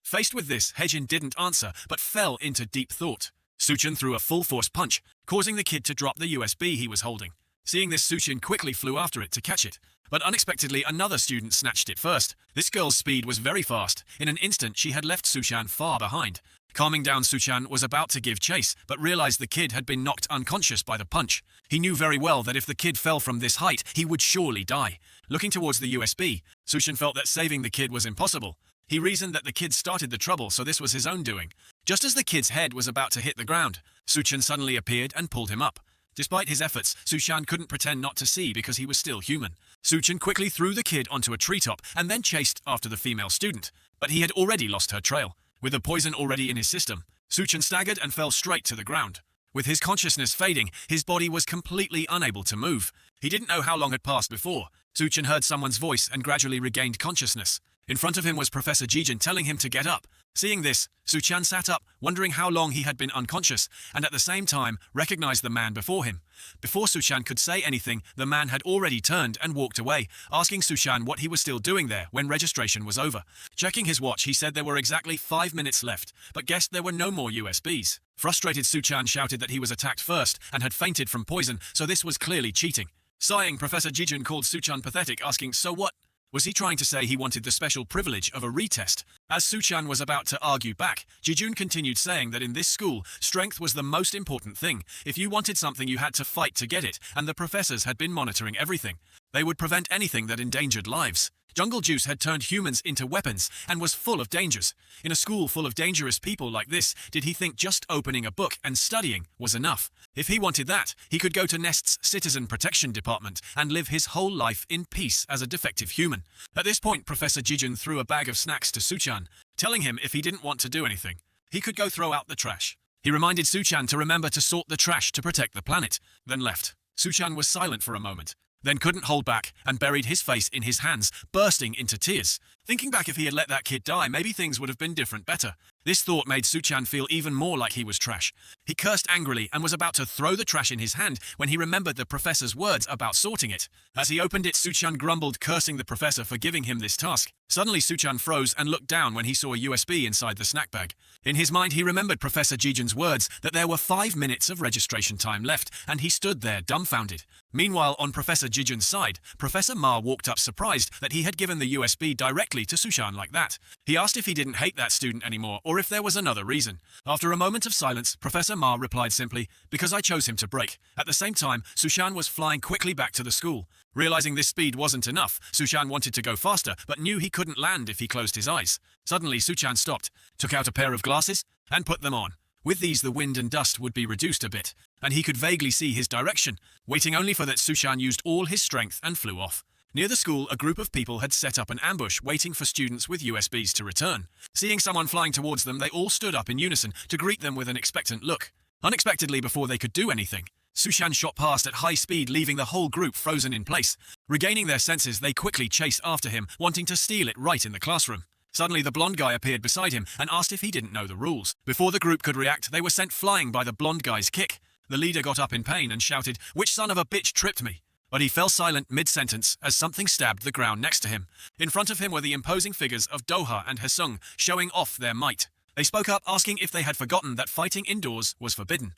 A: Faced with this, Hejin didn't answer, but fell into deep thought. Suchan threw a full-force punch, causing the kid to drop the USB he was holding. Seeing this, Suchan quickly flew after it to catch it. But unexpectedly, another student snatched it first. This girl's speed was very fast. In an instant, she had left Suchan far behind. Calming down, Suchan was about to give chase, but realized the kid had been knocked unconscious by the punch. He knew very well that if the kid fell from this height, he would surely die. Looking towards the USB, Suchan felt that saving the kid was impossible. He reasoned that the kid started the trouble, so this was his own doing. Just as the kid's head was about to hit the ground, Suchan suddenly appeared and pulled him up. Despite his efforts, Suchan couldn't pretend not to see because he was still human. Suchan quickly threw the kid onto a treetop and then chased after the female student, but he had already lost her trail. With the poison already in his system, Suchan staggered and fell straight to the ground. With his consciousness fading, his body was completely unable to move. He didn't know how long had passed before. Suchan heard someone's voice and gradually regained consciousness. In front of him was Professor Jijin telling him to get up. Seeing this, Suchan sat up, wondering how long he had been unconscious, and at the same time recognized the man before him. Before Suchan could say anything, the man had already turned and walked away, asking Suchan what he was still doing there when registration was over. Checking his watch, he said there were exactly 5 minutes left, but guessed there were no more USBs. Frustrated, Suchan shouted that he was attacked first and had fainted from poison, so this was clearly cheating. Sighing, Professor Jijin called Suchan pathetic, asking, "So what? Was he trying to say he wanted the special privilege of a retest?" As Suchan was about to argue back, Jijun continued saying that in this school, strength was the most important thing. If you wanted something, you had to fight to get it, and the professors had been monitoring everything. They would prevent anything that endangered lives. Jungle Juice had turned humans into weapons and was full of dangers. In a school full of dangerous people like this, did he think just opening a book and studying was enough? If he wanted that, he could go to Nest's Citizen Protection Department and live his whole life in peace as a defective human. At this point, Professor Jijun threw a bag of snacks to Suchan, telling him if he didn't want to do anything, he could go throw out the trash. He reminded Suchan to remember to sort the trash to protect the planet, then left. Suchan was silent for a moment, then couldn't hold back and buried his face in his hands, bursting into tears. Thinking back, if he had let that kid die, maybe things would have been different better. This thought made Suchan feel even more like he was trash. He cursed angrily and was about to throw the trash in his hand when he remembered the professor's words about sorting it. As he opened it, Suchan grumbled, cursing the professor for giving him this task. Suddenly, Suchan froze and looked down when he saw a USB inside the snack bag. In his mind, he remembered Professor Jijun's words that there were 5 minutes of registration time left, and he stood there dumbfounded. Meanwhile, on Professor Jijun's side, Professor Ma walked up surprised that he had given the USB directly to Suchan like that. He asked if he didn't hate that student anymore or if there was another reason. After a moment of silence, Professor Ma replied simply, "Because I chose him to break." At the same time, Suchan was flying quickly back to the school. Realizing this speed wasn't enough, Suchan wanted to go faster, but knew he couldn't land if he closed his eyes. Suddenly, Suchan stopped, took out a pair of glasses, and put them on. With these, the wind and dust would be reduced a bit, and he could vaguely see his direction. Waiting only for that, Suchan used all his strength and flew off. Near the school, a group of people had set up an ambush waiting for students with USBs to return. Seeing someone flying towards them, they all stood up in unison to greet them with an expectant look. Unexpectedly, before they could do anything, Suchan shot past at high speed, leaving the whole group frozen in place. Regaining their senses, they quickly chased after him, wanting to steal it right in the classroom. Suddenly, the blonde guy appeared beside him and asked if he didn't know the rules. Before the group could react, they were sent flying by the blonde guy's kick. The leader got up in pain and shouted, "Which son of a bitch tripped me?" But he fell silent mid-sentence as something stabbed the ground next to him. In front of him were the imposing figures of Doha and Haesung, showing off their might. They spoke up, asking if they had forgotten that fighting indoors was forbidden.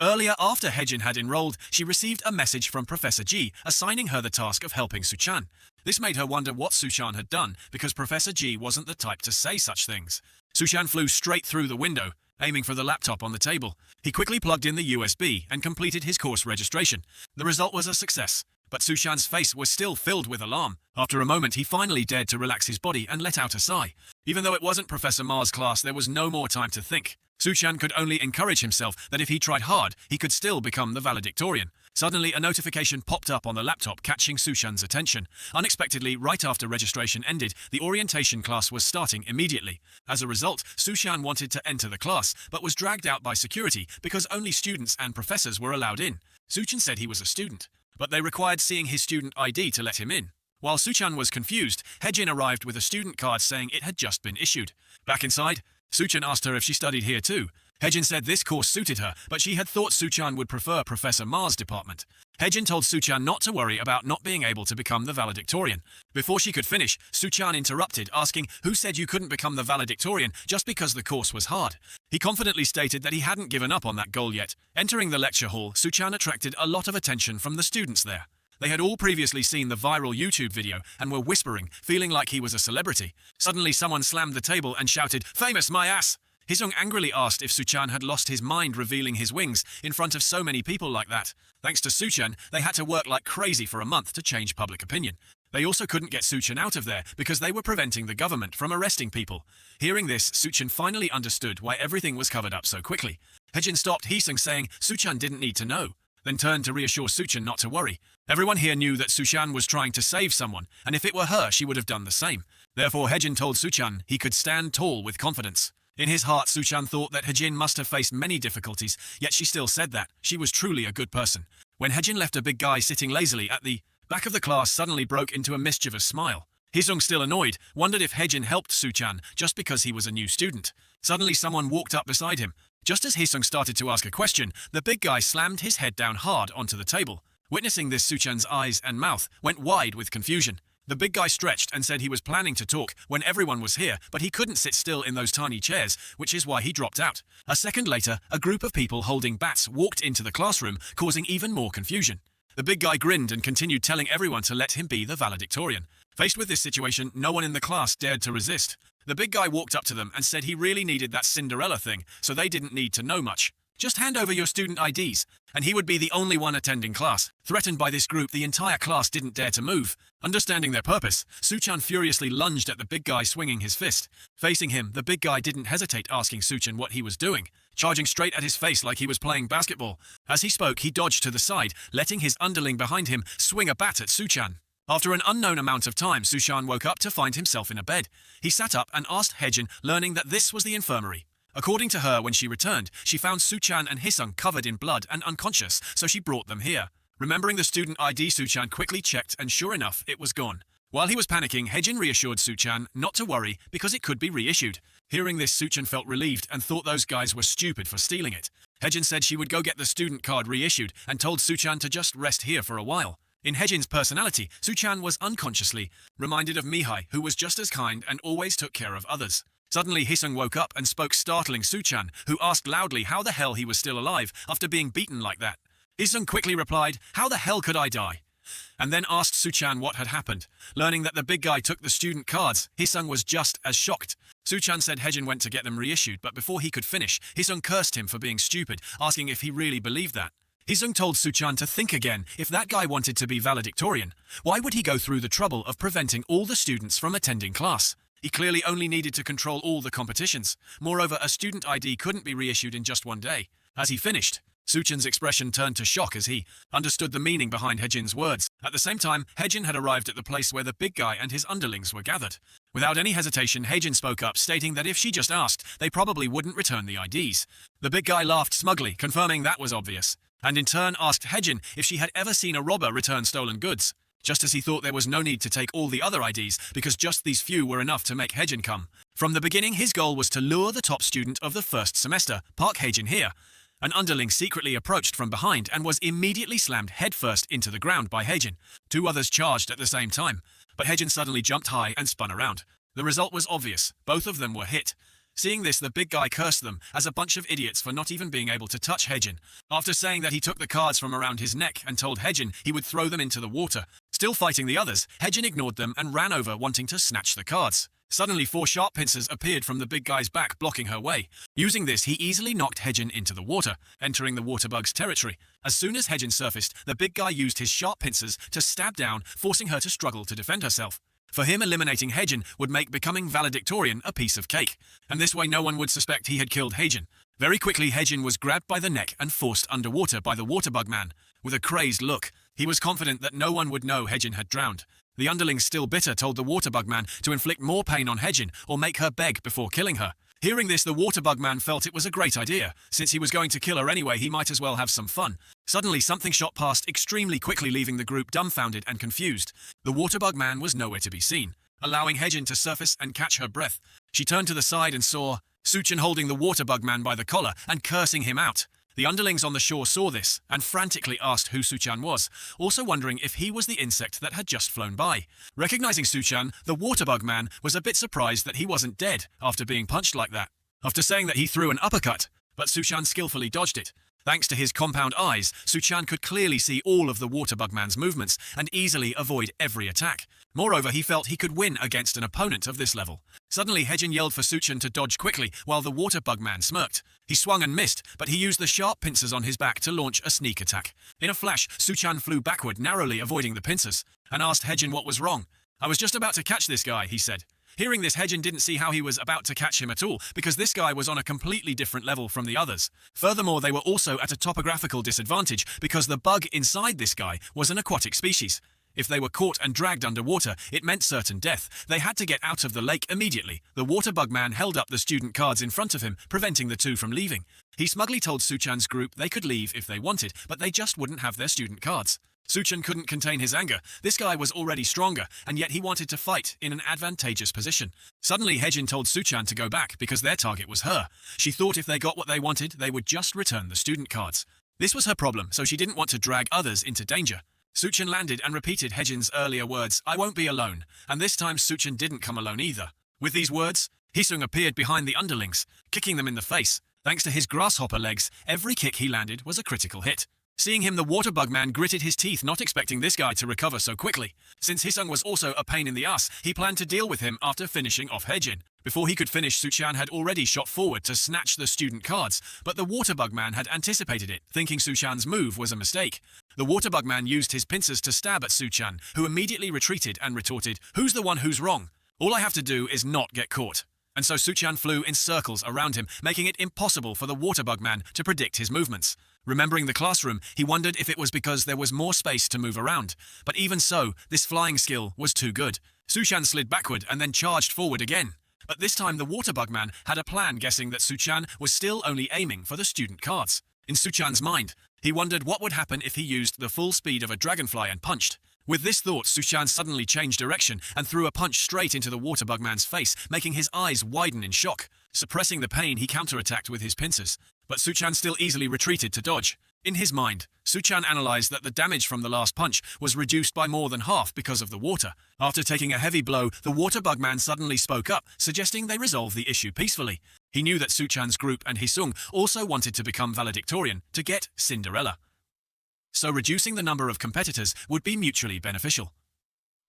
A: Earlier, after Haejin had enrolled, she received a message from Professor Ji, assigning her the task of helping Suchan. This made her wonder what Suchan had done, because Professor Ji wasn't the type to say such things. Suchan flew straight through the window, aiming for the laptop on the table. He quickly plugged in the USB and completed his course registration. The result was a success, but Suchan's face was still filled with alarm. After a moment, he finally dared to relax his body and let out a sigh. Even though it wasn't Professor Ma's class, there was no more time to think. Suchan could only encourage himself that if he tried hard, he could still become the valedictorian. Suddenly, a notification popped up on the laptop, catching Suchan's attention. Unexpectedly, right after registration ended, the orientation class was starting immediately. As a result, Suchan wanted to enter the class, but was dragged out by security because only students and professors were allowed in. Suchan said he was a student, but they required seeing his student ID to let him in. While Suchan was confused, Haejin arrived with a student card saying it had just been issued. Back inside, Suchan asked her if she studied here too. Haejin said this course suited her, but she had thought Suchan would prefer Professor Ma's department. Haejin told Suchan not to worry about not being able to become the valedictorian. Before she could finish, Suchan interrupted, asking who said you couldn't become the valedictorian just because the course was hard. He confidently stated that he hadn't given up on that goal yet. Entering the lecture hall, Suchan attracted a lot of attention from the students there. They had all previously seen the viral YouTube video and were whispering, feeling like he was a celebrity. Suddenly someone slammed the table and shouted, "Famous, my ass!" Haesung angrily asked if Suchan had lost his mind revealing his wings in front of so many people like that. Thanks to Suchan, they had to work like crazy for a month to change public opinion. They also couldn't get Suchan out of there because they were preventing the government from arresting people. Hearing this, Suchan finally understood why everything was covered up so quickly. Haejin stopped Haesung, saying Suchan didn't need to know, then turned to reassure Suchan not to worry. Everyone here knew that Suchan was trying to save someone, and if it were her, she would have done the same. Therefore, Haejin told Suchan he could stand tall with confidence. In his heart, Suchan thought that Haejin must have faced many difficulties, yet she still said that she was truly a good person. When Haejin left, a big guy sitting lazily at the back of the class suddenly broke into a mischievous smile. Haesung, still annoyed, wondered if Haejin helped Suchan just because he was a new student. Suddenly, someone walked up beside him. Just as Haesung started to ask a question, the big guy slammed his head down hard onto the table. Witnessing this, Suchan's eyes and mouth went wide with confusion. The big guy stretched and said he was planning to talk when everyone was here, but he couldn't sit still in those tiny chairs, which is why he dropped out. A second later, a group of people holding bats walked into the classroom, causing even more confusion. The big guy grinned and continued telling everyone to let him be the valedictorian. Faced with this situation, no one in the class dared to resist. The big guy walked up to them and said he really needed that Cinderella thing, so they didn't need to know much. Just hand over your student IDs, and he would be the only one attending class. Threatened by this group, the entire class didn't dare to move. Understanding their purpose, Suchan furiously lunged at the big guy, swinging his fist. Facing him, the big guy didn't hesitate, asking Suchan what he was doing, charging straight at his face like he was playing basketball. As he spoke, he dodged to the side, letting his underling behind him swing a bat at Suchan. After an unknown amount of time, Suchan woke up to find himself in a bed. He sat up and asked Haejin, learning that this was the infirmary. According to her, when she returned, she found Suchan and Haesung covered in blood and unconscious, so she brought them here. Remembering the student ID, Suchan quickly checked, and sure enough, it was gone. While he was panicking, Haejin reassured Suchan not to worry because it could be reissued. Hearing this, Suchan felt relieved and thought those guys were stupid for stealing it. Haejin said she would go get the student card reissued and told Suchan to just rest here for a while. In Haejin's personality, Suchan was unconsciously reminded of Mihai, who was just as kind and always took care of others. Suddenly, Haesung woke up and spoke, startling Suchan, who asked loudly how the hell he was still alive after being beaten like that. Haesung quickly replied, "How the hell could I die?" and then asked Suchan what had happened. Learning that the big guy took the student cards, Haesung was just as shocked. Suchan said Haejin went to get them reissued, but before he could finish, Haesung cursed him for being stupid, asking if he really believed that. Haesung told Suchan to think again. If that guy wanted to be valedictorian, why would he go through the trouble of preventing all the students from attending class? He clearly only needed to control all the competitions. Moreover, a student ID couldn't be reissued in just one day. As he finished, Suchan's expression turned to shock as he understood the meaning behind Haejin's words. At the same time, Haejin had arrived at the place where the big guy and his underlings were gathered. Without any hesitation, Haejin spoke up, stating that if she just asked, they probably wouldn't return the IDs. The big guy laughed smugly, confirming that was obvious, and in turn asked Haejin if she had ever seen a robber return stolen goods. Just as he thought there was no need to take all the other IDs, because just these few were enough to make Haejin come. From the beginning, his goal was to lure the top student of the first semester, Park Haejin here. An underling secretly approached from behind and was immediately slammed headfirst into the ground by Heijin. Two others charged at the same time, but Heijin suddenly jumped high and spun around. The result was obvious. Both of them were hit. Seeing this, the big guy cursed them as a bunch of idiots for not even being able to touch Heijin. After saying that he took the cards from around his neck and told Heijin he would throw them into the water. Still fighting the others, Heijin ignored them and ran over wanting to snatch the cards. Suddenly, 4 sharp pincers appeared from the big guy's back, blocking her way. Using this, he easily knocked Heijin into the water, entering the waterbug's territory. As soon as Heijin surfaced, the big guy used his sharp pincers to stab down, forcing her to struggle to defend herself. For him, eliminating Heijin would make becoming valedictorian a piece of cake, and this way no one would suspect he had killed Heijin. Very quickly, Heijin was grabbed by the neck and forced underwater by the waterbug man. With a crazed look, he was confident that no one would know Heijin had drowned. The underling, still bitter, told the waterbug man to inflict more pain on Heijin or make her beg before killing her. Hearing this, the waterbug man felt it was a great idea. Since he was going to kill her anyway, he might as well have some fun. Suddenly, something shot past extremely quickly, leaving the group dumbfounded and confused. The waterbug man was nowhere to be seen, allowing Heijin to surface and catch her breath. She turned to the side and saw Suchan holding the waterbug man by the collar and cursing him out. The underlings on the shore saw this and frantically asked who Suchan was, also wondering if he was the insect that had just flown by. Recognizing Suchan, the waterbug man was a bit surprised that he wasn't dead after being punched like that. After saying that he threw an uppercut, but Suchan skillfully dodged it. Thanks to his compound eyes, Suchan could clearly see all of the waterbug man's movements and easily avoid every attack. Moreover, he felt he could win against an opponent of this level. Suddenly, Heijin yelled for Suchan to dodge quickly while the waterbug man smirked. He swung and missed, but he used the sharp pincers on his back to launch a sneak attack. In a flash, Suchan flew backward, narrowly avoiding the pincers, and asked Heijin what was wrong. "I was just about to catch this guy," he said. Hearing this, Heijin didn't see how he was about to catch him at all, because this guy was on a completely different level from the others. Furthermore, they were also at a topographical disadvantage, because the bug inside this guy was an aquatic species. If they were caught and dragged underwater, it meant certain death. They had to get out of the lake immediately. The waterbug man held up the student cards in front of him, preventing the two from leaving. He smugly told Suchan's group they could leave if they wanted, but they just wouldn't have their student cards. Suchan couldn't contain his anger. This guy was already stronger, and yet he wanted to fight in an advantageous position. Suddenly, Heijin told Suchan to go back because their target was her. She thought if they got what they wanted, they would just return the student cards. This was her problem, so she didn't want to drag others into danger. Suchan landed and repeated Heijin's earlier words, "I won't be alone," and this time Suchan didn't come alone either. With these words, Hisung appeared behind the underlings, kicking them in the face. Thanks to his grasshopper legs, every kick he landed was a critical hit. Seeing him, the waterbug man gritted his teeth, not expecting this guy to recover so quickly. Since Hisung was also a pain in the ass, he planned to deal with him after finishing off Heijin. Before he could finish, Suchan had already shot forward to snatch the student cards, but the waterbug man had anticipated it, thinking Suchan's move was a mistake. The waterbug man used his pincers to stab at Suchan, who immediately retreated and retorted, "Who's the one who's wrong? All I have to do is not get caught." And so Suchan flew in circles around him, making it impossible for the waterbug man to predict his movements. Remembering the classroom, he wondered if it was because there was more space to move around. But even so, this flying skill was too good. Suchan slid backward and then charged forward again. But this time the waterbug man had a plan, guessing that Suchan was still only aiming for the student cards. In Suchan's mind, he wondered what would happen if he used the full speed of a dragonfly and punched. With this thought, Suchan suddenly changed direction and threw a punch straight into the waterbug man's face, making his eyes widen in shock. Suppressing the pain, he counterattacked with his pincers, but Suchan still easily retreated to dodge. In his mind, Suchan analyzed that the damage from the last punch was reduced by more than half because of the water. After taking a heavy blow, the waterbug man suddenly spoke up, suggesting they resolve the issue peacefully. He knew that Suchan's group and Hisung also wanted to become valedictorian to get Cinderella. So reducing the number of competitors would be mutually beneficial.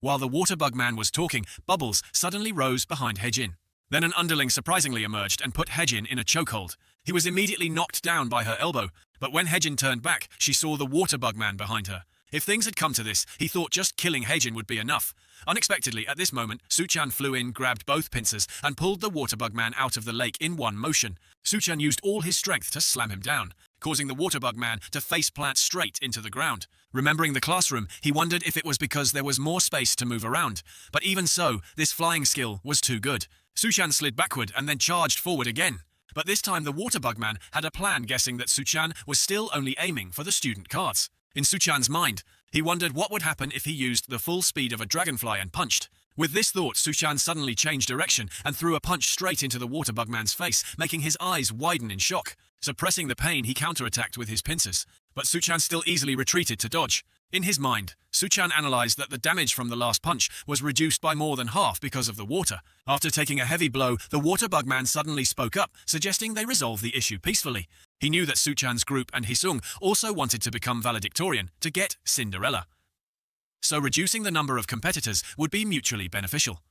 A: While the waterbug man was talking, Bubbles suddenly rose behind Heijin. Then an underling surprisingly emerged and put Heijin in a chokehold. He was immediately knocked down by her elbow, but when Heijin turned back, she saw the waterbug man behind her. If things had come to this, he thought just killing Heijin would be enough. Unexpectedly, at this moment, Suchan flew in, grabbed both pincers, and pulled the waterbug man out of the lake in one motion. Suchan used all his strength to slam him down, causing the waterbug man to face-plant straight into the ground. Remembering the classroom, he wondered if it was because there was more space to move around. But even so, this flying skill was too good. Suchan slid backward and then charged forward again. But this time the waterbug man had a plan, guessing that Suchan was still only aiming for the student cards. In Suchan's mind, he wondered what would happen if he used the full speed of a dragonfly and punched. With this thought, Suchan suddenly changed direction and threw a punch straight into the water bug man's face, making his eyes widen in shock. Suppressing the pain, he counterattacked with his pincers, but Suchan still easily retreated to dodge. In his mind, Suchan analyzed that the damage from the last punch was reduced by more than half because of the water. After taking a heavy blow, the water bug man suddenly spoke up, suggesting they resolve the issue peacefully. He knew that Suchan's group and Hisung also wanted to become valedictorian to get Cinderella, so reducing the number of competitors would be mutually beneficial.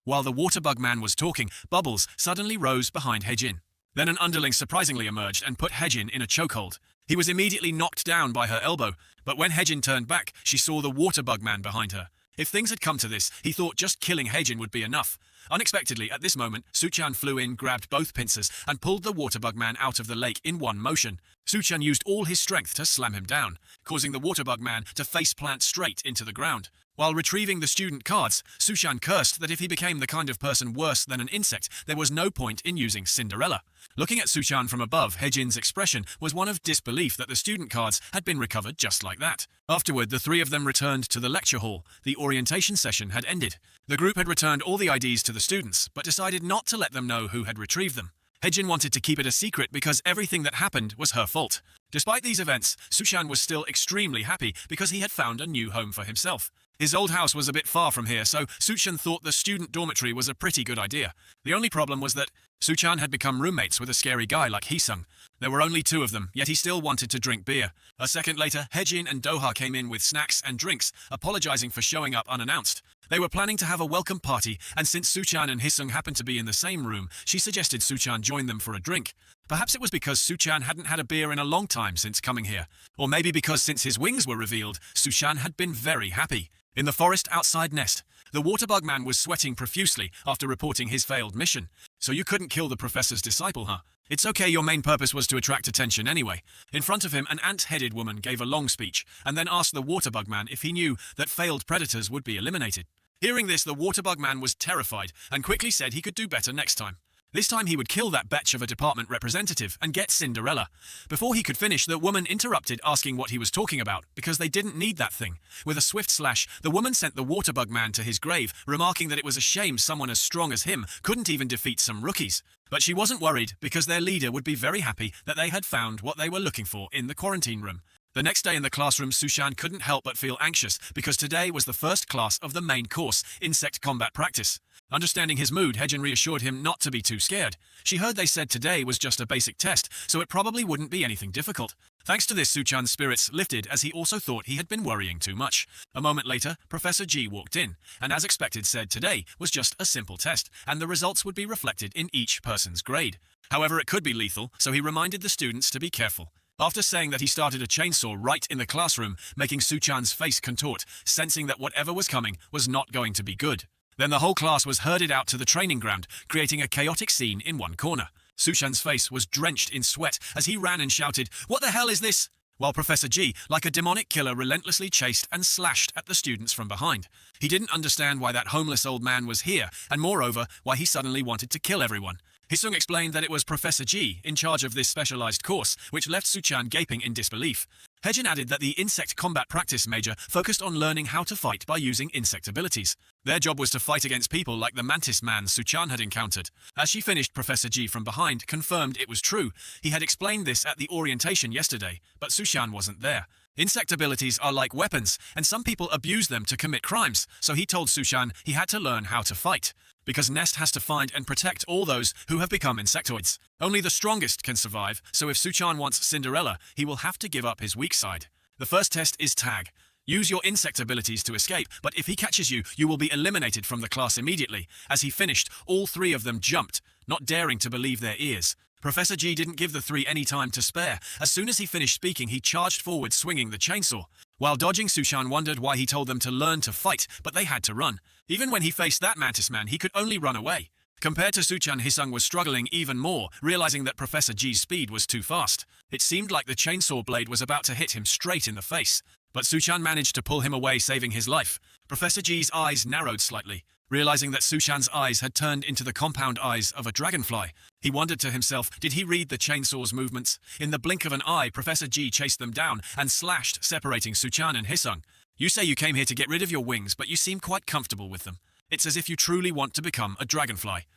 A: While the water bug man was talking, Bubbles suddenly rose behind Hejin. Then an underling surprisingly emerged and put Hejin in a chokehold. He was immediately knocked down by her elbow, but when Hejin turned back, she saw the water bug man behind her. If things had come to this, he thought just killing Hejin would be enough. Unexpectedly, at this moment, Suchan flew in, grabbed both pincers, and pulled the water bug man out of the lake in one motion. Suchan used all his strength to slam him down, causing the water bug man to face-plant straight into the ground. While retrieving the student cards, Suchan cursed that if he became the kind of person worse than an insect, there was no point in using Cinderella. Looking at Suchan from above, Hejin's expression was one of disbelief that the student cards had been recovered just like that. Afterward, the three of them returned to the lecture hall. The orientation session had ended. The group had returned all the IDs to the students, but decided not to let them know who had retrieved them. Hejin wanted to keep it a secret because everything that happened was her fault. Despite these events, Suchan was still extremely happy because he had found a new home for himself. His old house was a bit far from here, so Suchan thought the student dormitory was a pretty good idea. The only problem was that Suchan had become roommates with a scary guy like Hisung. There were only two of them, yet he still wanted to drink beer. A second later, Hejin and Doha came in with snacks and drinks, apologizing for showing up unannounced. They were planning to have a welcome party, and since Suchan and Hisung happened to be in the same room, she suggested Suchan join them for a drink. Perhaps it was because Suchan hadn't had a beer in a long time since coming here. Or maybe because since his wings were revealed, Suchan had been very happy. In the forest outside Nest, the water bug man was sweating profusely after reporting his failed mission. So you couldn't kill the professor's disciple, huh? It's okay, your main purpose was to attract attention anyway. In front of him, an ant-headed woman gave a long speech and then asked the water bug man if he knew that failed predators would be eliminated. Hearing this, the water bug man was terrified and quickly said he could do better next time. This time he would kill that betch of a department representative and get Cinderella. Before he could finish, the woman interrupted, asking what he was talking about, because they didn't need that thing. With a swift slash, the woman sent the water bug man to his grave, remarking that it was a shame someone as strong as him couldn't even defeat some rookies. But she wasn't worried, because their leader would be very happy that they had found what they were looking for in the quarantine room. The next day in the classroom, Suchan couldn't help but feel anxious because today was the first class of the main course, Insect Combat Practice. Understanding his mood, Hejin reassured him not to be too scared. She heard they said today was just a basic test, so it probably wouldn't be anything difficult. Thanks to this, Suchan's spirits lifted as he also thought he had been worrying too much. A moment later, Professor G walked in, and as expected said today was just a simple test, and the results would be reflected in each person's grade. However, it could be lethal, so he reminded the students to be careful. After saying that, he started a chainsaw right in the classroom, making Suchan's face contort, sensing that whatever was coming was not going to be good. Then the whole class was herded out to the training ground, creating a chaotic scene in one corner. Suchan's face was drenched in sweat as he ran and shouted, "What the hell is this?" While Professor G, like a demonic killer, relentlessly chased and slashed at the students from behind. He didn't understand why that homeless old man was here, and moreover, why he suddenly wanted to kill everyone. Hisung explained that it was Professor G in charge of this specialized course, which left Suchan gaping in disbelief. Hejin added that the Insect Combat Practice major focused on learning how to fight by using insect abilities. Their job was to fight against people like the mantis man Suchan had encountered. As she finished, Professor G from behind confirmed it was true. He had explained this at the orientation yesterday, but Suchan wasn't there. Insect abilities are like weapons, and some people abuse them to commit crimes, so he told Suchan he had to learn how to fight. Because Nest has to find and protect all those who have become insectoids. Only the strongest can survive, so if Suchan wants Cinderella, he will have to give up his weak side. The first test is Tag. Use your insect abilities to escape, but if he catches you, you will be eliminated from the class immediately. As he finished, all three of them jumped, not daring to believe their ears. Professor G didn't give the three any time to spare. As soon as he finished speaking, he charged forward, swinging the chainsaw. While dodging, Suchan wondered why he told them to learn to fight, but they had to run. Even when he faced that mantis man, he could only run away. Compared to Suchan, Hisung was struggling even more, realizing that Professor G's speed was too fast. It seemed like the chainsaw blade was about to hit him straight in the face. But Suchan managed to pull him away, saving his life. Professor G's eyes narrowed slightly, realizing that Suchan's eyes had turned into the compound eyes of a dragonfly. He wondered to himself, did he read the chainsaw's movements? In the blink of an eye, Professor G chased them down and slashed, separating Suchan and Hisung. You say you came here to get rid of your wings, but you seem quite comfortable with them. It's as if you truly want to become a dragonfly.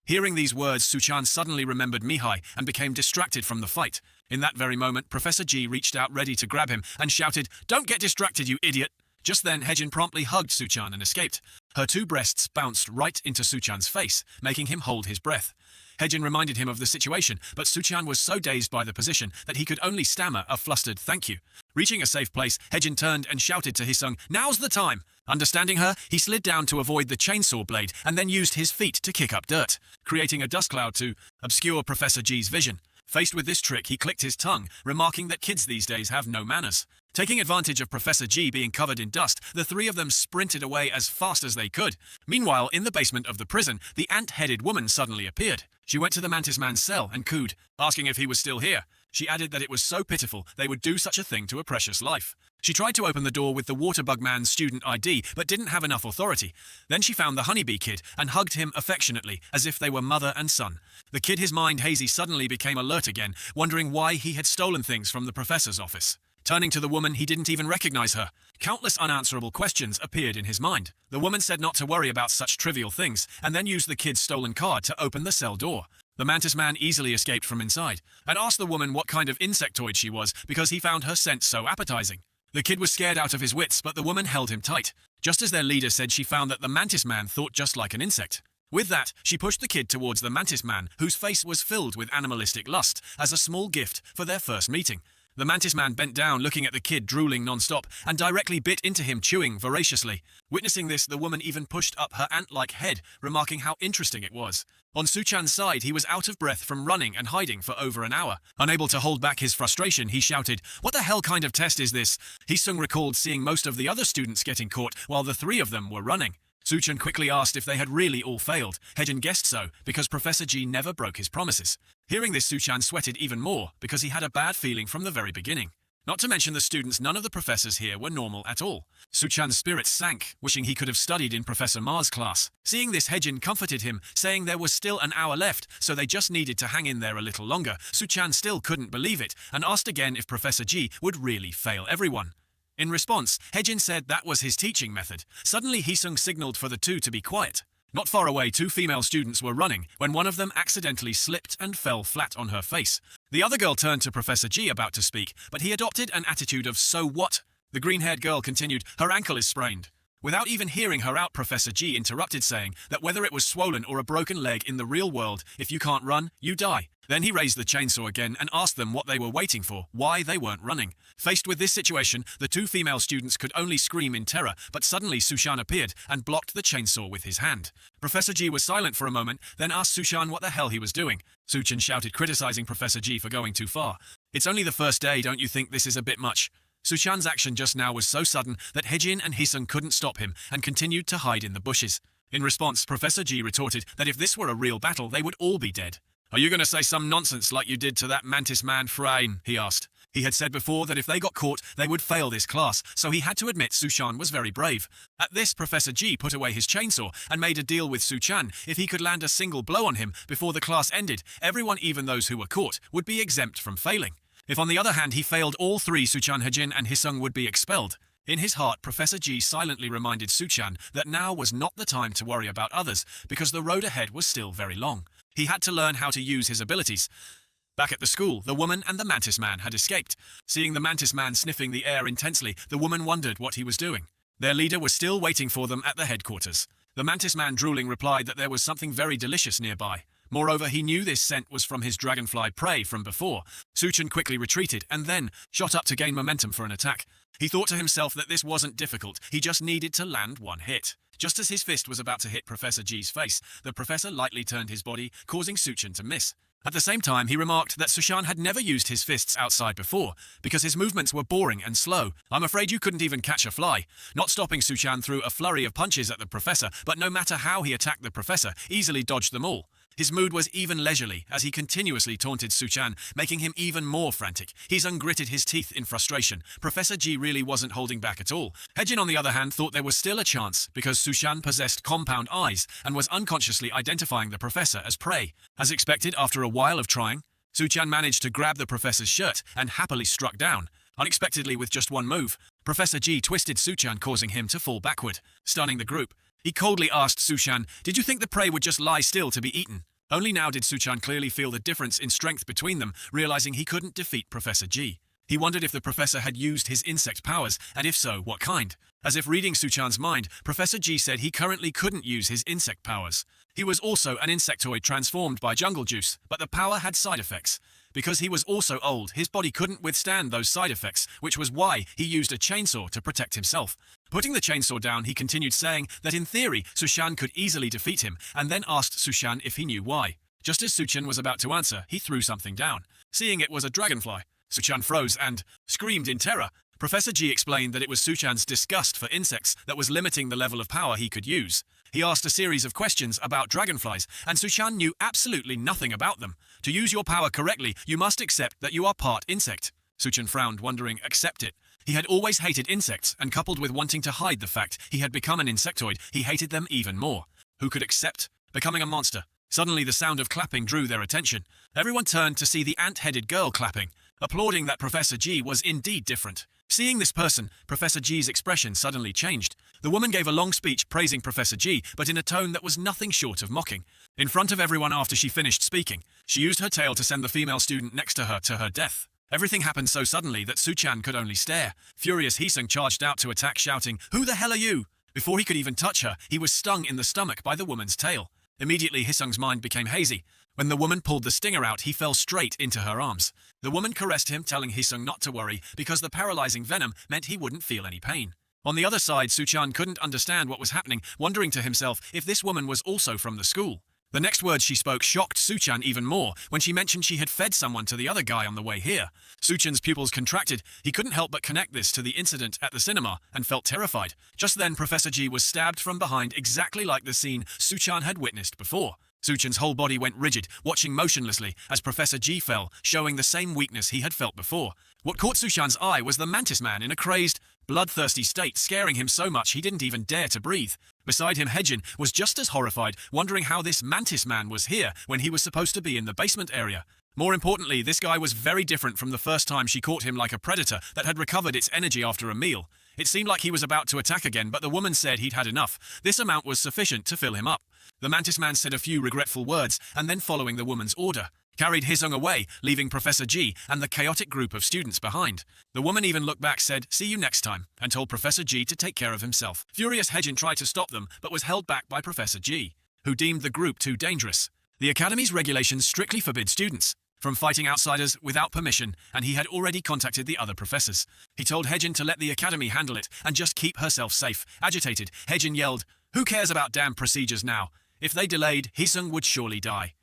A: Hearing these words, Suchan suddenly remembered Mihai and became distracted from the fight. In that very moment, Professor G reached out ready to grab him and shouted, "Don't get distracted, you idiot!" Just then, Hejin promptly hugged Suchan and escaped. Her two breasts bounced right into Suchan's face, making him hold his breath. Hejin reminded him of the situation, but Suchan was so dazed by the position that he could only stammer a flustered "thank you." Reaching a safe place, Hejin turned and shouted to Hisung, "Now's the time!" Understanding her, he slid down to avoid the chainsaw blade and then used his feet to kick up dirt, creating a dust cloud to obscure Professor G's vision. Faced with this trick, he clicked his tongue, remarking that kids these days have no manners. Taking advantage of Professor G being covered in dust, the three of them sprinted away as fast as they could. Meanwhile, in the basement of the prison, the ant-headed woman suddenly appeared. She went to the mantis man's cell and cooed, asking if he was still here. She added that it was so pitiful they would do such a thing to a precious life. She tried to open the door with the waterbug man's student ID, but didn't have enough authority. Then she found the honeybee kid and hugged him affectionately, as if they were mother and son. The kid, his mind hazy, suddenly became alert again, wondering why he had stolen things from the professor's office. Turning to the woman, he didn't even recognize her. Countless unanswerable questions appeared in his mind. The woman said not to worry about such trivial things, and then used the kid's stolen card to open the cell door. The mantis man easily escaped from inside, and asked the woman what kind of insectoid she was because he found her scent so appetizing. The kid was scared out of his wits, but the woman held him tight. Just as their leader said, she found that the mantis man thought just like an insect. With that, she pushed the kid towards the mantis man, whose face was filled with animalistic lust, as a small gift for their first meeting. The mantis man bent down, looking at the kid drooling non-stop, and directly bit into him, chewing voraciously. Witnessing this, the woman even pushed up her ant-like head, remarking how interesting it was. On Suchan's side, he was out of breath from running and hiding for over an hour. Unable to hold back his frustration, he shouted, "What the hell kind of test is this?" Hisung recalled seeing most of the other students getting caught while the three of them were running. Suchan quickly asked if they had really all failed. Hejin guessed so, because Professor G never broke his promises. Hearing this, Suchan sweated even more, because he had a bad feeling from the very beginning. Not to mention the students, none of the professors here were normal at all. Suchan's spirits sank, wishing he could have studied in Professor Ma's class. Seeing this, Hejin comforted him, saying there was still an hour left, so they just needed to hang in there a little longer. Suchan still couldn't believe it, and asked again if Professor G would really fail everyone. In response, Hejin said that was his teaching method. Suddenly, Hisung signaled for the two to be quiet. Not far away, two female students were running, when one of them accidentally slipped and fell flat on her face. The other girl turned to Professor G about to speak, but he adopted an attitude of "so what?" The green-haired girl continued, "Her ankle is sprained." Without even hearing her out, Professor G interrupted, saying that whether it was swollen or a broken leg in the real world, if you can't run, you die. Then he raised the chainsaw again and asked them what they were waiting for, why they weren't running. Faced with this situation, the two female students could only scream in terror, but suddenly Suchan appeared and blocked the chainsaw with his hand. Professor G was silent for a moment, then asked Suchan what the hell he was doing. Suchan shouted, criticizing Professor G for going too far. "It's only the first day, don't you think this is a bit much?" Suchan's action just now was so sudden that Hejin and Hisung couldn't stop him and continued to hide in the bushes. In response, Professor G retorted that if this were a real battle, they would all be dead. "Are you going to say some nonsense like you did to that mantis man, Frain?" he asked. He had said before that if they got caught, they would fail this class, so he had to admit Suchan was very brave. At this, Professor G put away his chainsaw and made a deal with Suchan. If he could land a single blow on him before the class ended, everyone, even those who were caught, would be exempt from failing. If on the other hand he failed all three, Suchan, Hejin and Hisung would be expelled. In his heart, Professor G silently reminded Suchan that now was not the time to worry about others, because the road ahead was still very long. He had to learn how to use his abilities. Back at the school, the woman and the mantis man had escaped. Seeing the mantis man sniffing the air intensely, the woman wondered what he was doing. Their leader was still waiting for them at the headquarters. The mantis man, drooling, replied that there was something very delicious nearby. Moreover, he knew this scent was from his dragonfly prey from before. Suchan quickly retreated and then shot up to gain momentum for an attack. He thought to himself that this wasn't difficult, he just needed to land one hit. Just as his fist was about to hit Professor G's face, the professor lightly turned his body, causing Suchan to miss. At the same time, he remarked that Suchan had never used his fists outside before, because his movements were boring and slow. "I'm afraid you couldn't even catch a fly." Not stopping, Suchan threw a flurry of punches at the professor, but no matter how he attacked the professor, easily dodged them all. His mood was even leisurely, as he continuously taunted Suchan, making him even more frantic. Hisung gritted his teeth in frustration. Professor G really wasn't holding back at all. Hejin, on the other hand, thought there was still a chance, because Suchan possessed compound eyes, and was unconsciously identifying the professor as prey. As expected, after a while of trying, Suchan managed to grab the professor's shirt, and happily struck down. Unexpectedly, with just one move, Professor G twisted Suchan, causing him to fall backward, stunning the group. He coldly asked Suchan, "Did you think the prey would just lie still to be eaten?" Only now did Suchan clearly feel the difference in strength between them, realizing he couldn't defeat Professor G. He wondered if the professor had used his insect powers, and if so, what kind. As if reading Suchan's mind, Professor G said he currently couldn't use his insect powers. He was also an insectoid transformed by jungle juice, but the power had side effects. Because he was also old, his body couldn't withstand those side effects, which was why he used a chainsaw to protect himself. Putting the chainsaw down, he continued saying that in theory, Suchan could easily defeat him, and then asked Suchan if he knew why. Just as Suchan was about to answer, he threw something down. Seeing it was a dragonfly, Suchan froze and screamed in terror. Professor G explained that it was Suchan's disgust for insects that was limiting the level of power he could use. He asked a series of questions about dragonflies, and Suchan knew absolutely nothing about them. To use your power correctly, you must accept that you are part insect. Suchan frowned, wondering, accept it. He had always hated insects, and coupled with wanting to hide the fact he had become an insectoid, he hated them even more. Who could accept becoming a monster? Suddenly the sound of clapping drew their attention. Everyone turned to see the ant-headed girl clapping, applauding that Professor G was indeed different. Seeing this person, Professor G's expression suddenly changed. The woman gave a long speech praising Professor G, but in a tone that was nothing short of mocking. In front of everyone after she finished speaking, she used her tail to send the female student next to her death. Everything happened so suddenly that Suchan could only stare. Furious, Heesung charged out to attack, shouting, "Who the hell are you?" Before he could even touch her, he was stung in the stomach by the woman's tail. Immediately, Heesung's mind became hazy. When the woman pulled the stinger out, he fell straight into her arms. The woman caressed him, telling Heesung not to worry, because the paralyzing venom meant he wouldn't feel any pain. On the other side, Suchan couldn't understand what was happening, wondering to himself if this woman was also from the school. The next words she spoke shocked Suchan even more when she mentioned she had fed someone to the other guy on the way here. Suchan's pupils contracted. He couldn't help but connect this to the incident at the cinema and felt terrified. Just then, Professor G was stabbed from behind exactly like the scene Suchan had witnessed before. Suchan's whole body went rigid, watching motionlessly as Professor G fell, showing the same weakness he had felt before. What caught Suchan's eye was the mantis man in a crazed, bloodthirsty state, scaring him so much he didn't even dare to breathe. Beside him, Hejin was just as horrified, wondering how this mantis man was here when he was supposed to be in the basement area. More importantly, this guy was very different from the first time she caught him, like a predator that had recovered its energy after a meal. It seemed like he was about to attack again, but the woman said he'd had enough. This amount was sufficient to fill him up. The mantis man said a few regretful words, and then, following the woman's order, carried Heesung away, leaving Professor G and the chaotic group of students behind. The woman even looked back, said, "See you next time," and told Professor G to take care of himself. Furious, Hejin tried to stop them, but was held back by Professor G, who deemed the group too dangerous. The Academy's regulations strictly forbid students from fighting outsiders without permission, and he had already contacted the other professors. He told Hejin to let the Academy handle it and just keep herself safe. Agitated, Hejin yelled, "Who cares about damn procedures now? If they delayed, Heesung would surely die."